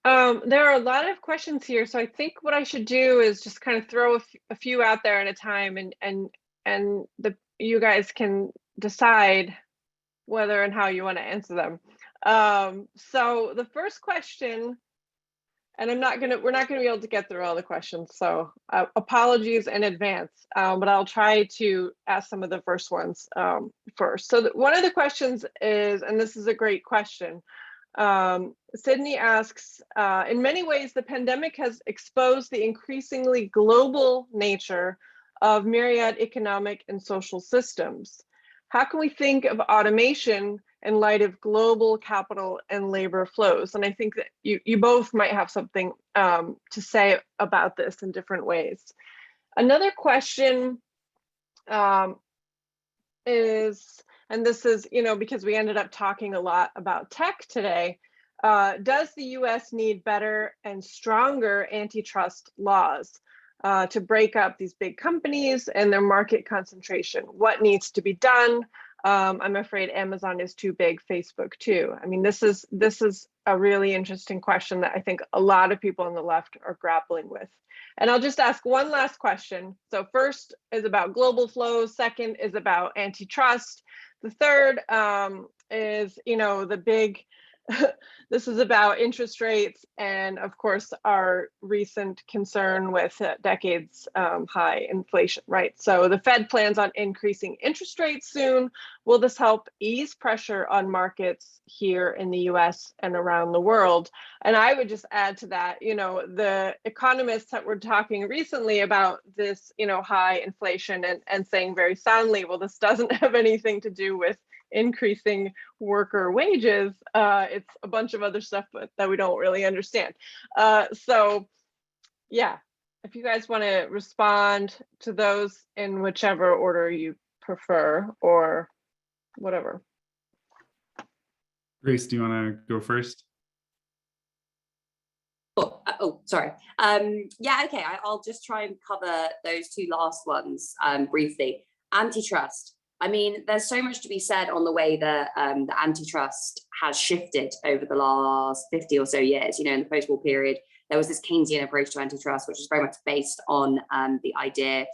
There are a lot of questions here, so I think what I should do is just kind of throw a few out there at a time, and you guys can decide whether and how you want to answer them. So the first question, and we're not gonna be able to get through all the questions, so apologies in advance, but I'll try to ask some of the first ones first. So one of the questions is, and this is a great question, Sydney asks, in many ways, the pandemic has exposed the increasingly global nature of myriad economic and social systems. How can we think of automation in light of global capital and labor flows? And I think that you both might have something to say about this in different ways. Another question is, and this is, because we ended up talking a lot about tech today, does the US need better and stronger antitrust laws to break up these big companies and their market concentration? What needs to be done? I'm afraid Amazon is too big, Facebook too. I mean, this is a really interesting question that I think a lot of people on the left are grappling with. And I'll just ask one last question. So first is about global flows. Second is about antitrust. The third is, the big, this is about interest rates and, of course, our recent concern with decades high inflation, right? So the Fed plans on increasing interest rates soon. Will this help ease pressure on markets here in the US and around the world? And I would just add to that, the economists that were talking recently about this, high inflation and saying very soundly, well, this doesn't have anything to do with increasing worker wages. It's a bunch of other stuff that we don't really understand. So yeah, if you guys want to respond to those in whichever order you prefer or whatever.
Grace, do you want to go first?
Oh, sorry. Yeah, okay, I'll just try and cover those two last ones briefly. Antitrust. I mean, there's so much to be said on the way that the antitrust has shifted over the last 50 or so years. In the post-war period, there was this Keynesian approach to antitrust, which is very much based on the idea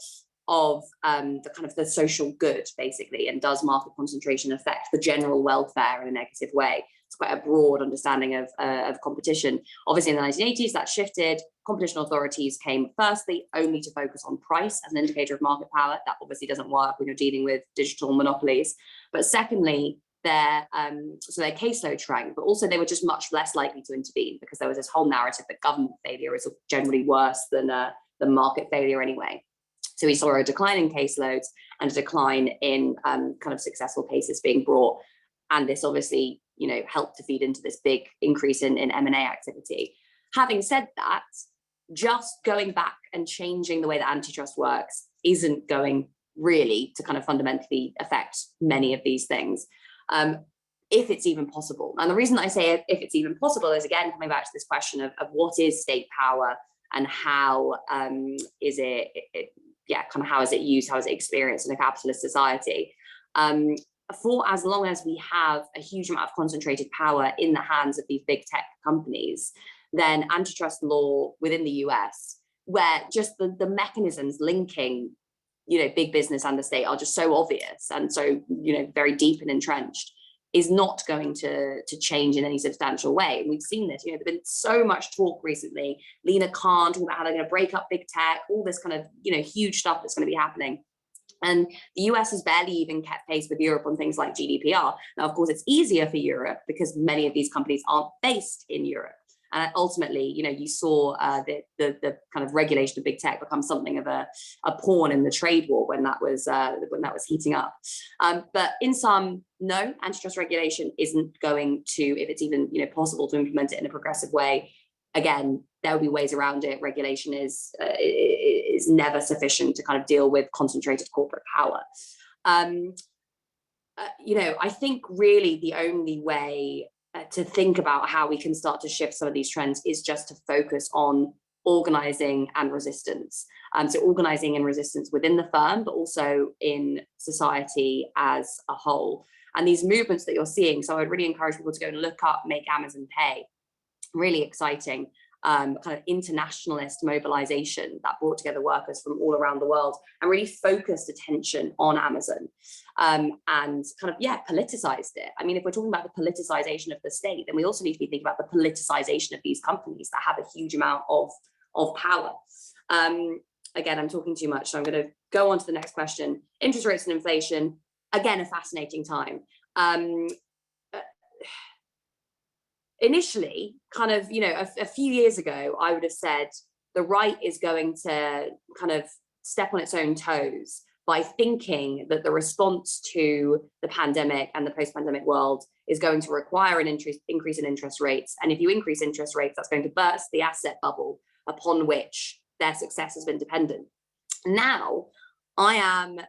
of the social good, basically, and does market concentration affect the general welfare in a negative way? It's quite a broad understanding of competition. Obviously, in the 1980s, that shifted. Competition authorities came firstly only to focus on price as an indicator of market power. That obviously doesn't work when you're dealing with digital monopolies. But secondly, their caseload shrank, but also they were just much less likely to intervene because there was this whole narrative that government failure is generally worse than market failure anyway. So we saw a decline in caseloads and a decline in kind of successful cases being brought. And this obviously, helped to feed into this big increase in M&A activity. Having said that, just going back and changing the way that antitrust works isn't going really to kind of fundamentally affect many of these things, if it's even possible. And the reason I say if it's even possible is, again, coming back to this question of what is state power and how is it how is it used, how is it experienced in a capitalist society? For as long as we have a huge amount of concentrated power in the hands of these big tech companies, then antitrust law within the US, where just the mechanisms linking, big business and the state are just so obvious and so, very deep and entrenched, is not going to change in any substantial way. We've seen this, there's been so much talk recently, Lena Khan talking about how they're going to break up big tech, all this kind of, huge stuff that's going to be happening. And the US has barely even kept pace with Europe on things like GDPR. Now, of course, it's easier for Europe because many of these companies aren't based in Europe. And ultimately, you saw the kind of regulation of big tech become something of a pawn in the trade war when that was heating up. But in sum, no, antitrust regulation isn't going to, if it's even possible to implement it in a progressive way. Again, there will be ways around it. Regulation is never sufficient to kind of deal with concentrated corporate power. I think really the only way to think about how we can start to shift some of these trends is just to focus on organizing and resistance. So organizing and resistance within the firm, but also in society as a whole. And these movements that you're seeing, so I'd really encourage people to go and look up Make Amazon Pay. Really exciting kind of internationalist mobilization that brought together workers from all around the world and really focused attention on Amazon and kind of, politicized it. I mean, if we're talking about the politicization of the state, then we also need to be thinking about the politicization of these companies that have a huge amount of power. Again, I'm talking too much, so I'm going to go on to the next question. Interest rates and inflation, again, a fascinating time. Initially, kind of, a few years ago, I would have said the right is going to kind of step on its own toes by thinking that the response to the pandemic and the post-pandemic world is going to require an increase in interest rates. And if you increase interest rates, that's going to burst the asset bubble upon which their success has been dependent. Now, I am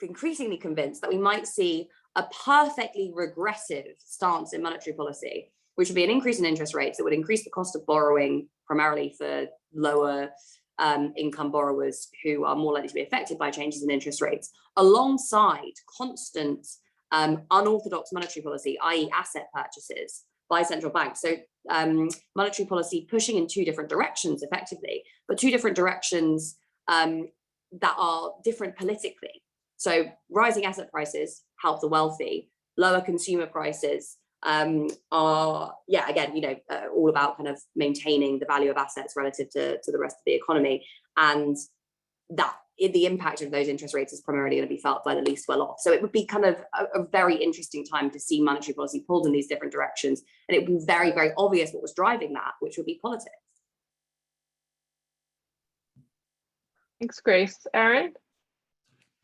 increasingly convinced that we might see a perfectly regressive stance in monetary policy, which would be an increase in interest rates that would increase the cost of borrowing, primarily for lower income borrowers who are more likely to be affected by changes in interest rates, alongside constant unorthodox monetary policy, i.e. asset purchases by central banks. So monetary policy pushing in two different directions effectively, but two different directions that are different politically. So rising asset prices help the wealthy, lower consumer prices are, all about kind of maintaining the value of assets relative to the rest of the economy. And that the impact of those interest rates is primarily going to be felt by the least well off. So it would be kind of a very interesting time to see monetary policy pulled in these different directions. And it would be very, very obvious what was driving that, which would be politics.
Thanks, Grace. Aaron?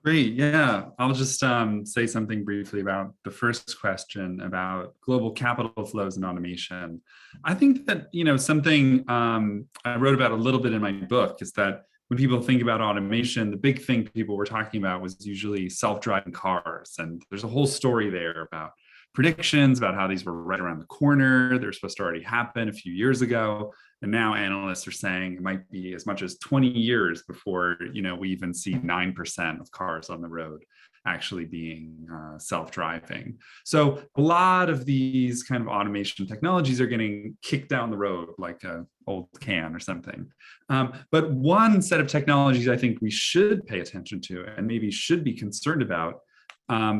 Great. Yeah, I'll just say something briefly about the first question about global capital flows and automation. I think that, something I wrote about a little bit in my book is that when people think about automation, the big thing people were talking about was usually self-driving cars. And there's a whole story there about predictions about how these were right around the corner. They're supposed to already happen a few years ago. And now analysts are saying it might be as much as 20 years before, we even see 9% of cars on the road actually being self-driving. So a lot of these kind of automation technologies are getting kicked down the road like an old can or something. But one set of technologies I think we should pay attention to and maybe should be concerned about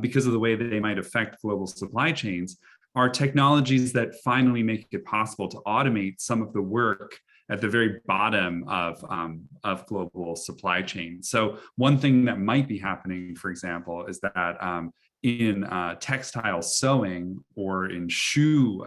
because of the way that they might affect global supply chains are technologies that finally make it possible to automate some of the work at the very bottom of global supply chains. So one thing that might be happening, for example, is that in textile sewing or in shoe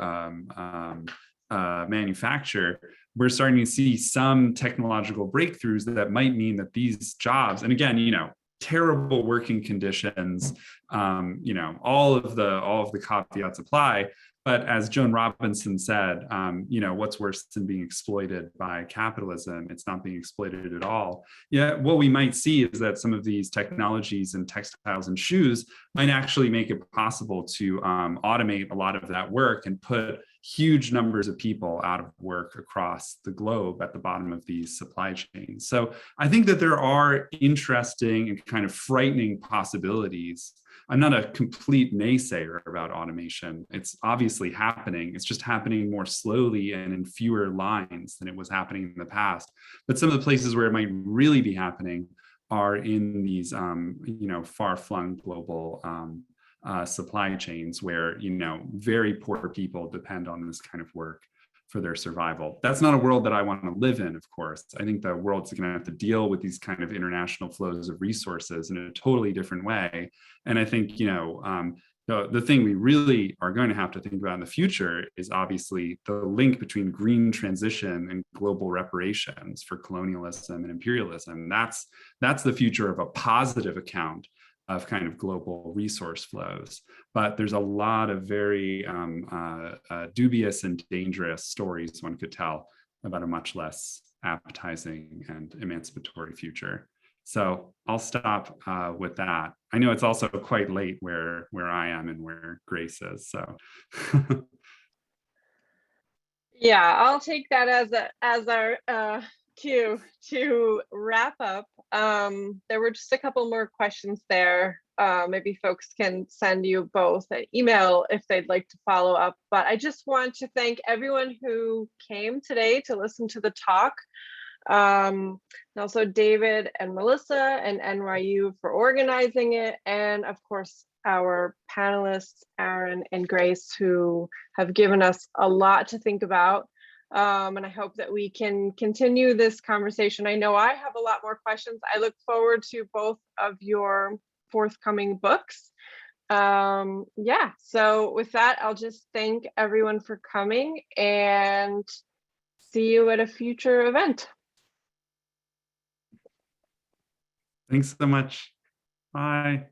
manufacture, we're starting to see some technological breakthroughs that might mean that these jobs, and again, terrible working conditions, all of the caveats apply. But as Joan Robinson said, what's worse than being exploited by capitalism? It's not being exploited at all. Yeah, what we might see is that some of these technologies in textiles and shoes might actually make it possible to automate a lot of that work and put huge numbers of people out of work across the globe at the bottom of these supply chains. So I think that there are interesting and kind of frightening possibilities. I'm not a complete naysayer about automation. It's obviously happening. It's just happening more slowly and in fewer lines than it was happening in the past. But some of the places where it might really be happening are in these, far-flung global supply chains where, very poor people depend on this kind of work for their survival. That's not a world that I want to live in, of course. I think the world's going to have to deal with these kind of international flows of resources in a totally different way. And I think, the thing we really are going to have to think about in the future is obviously the link between green transition and global reparations for colonialism and imperialism. That's the future of a positive account of kind of global resource flows. But there's a lot of very dubious and dangerous stories one could tell about a much less appetizing and emancipatory future. So I'll stop with that. I know it's also quite late where I am and where Grace is, so.
Yeah, I'll take that as our cue to wrap up. There were just a couple more questions there. Maybe folks can send you both an email if they'd like to follow up. But I just want to thank everyone who came today to listen to the talk. And also David and Melissa and NYU for organizing it. And of course, our panelists, Aaron and Grace, who have given us a lot to think about. And I hope that we can continue this conversation. I know I have a lot more questions. I look forward to both of your forthcoming books. Yeah, so with that, I'll just thank everyone for coming and see you at a future event.
Thanks so much. Bye.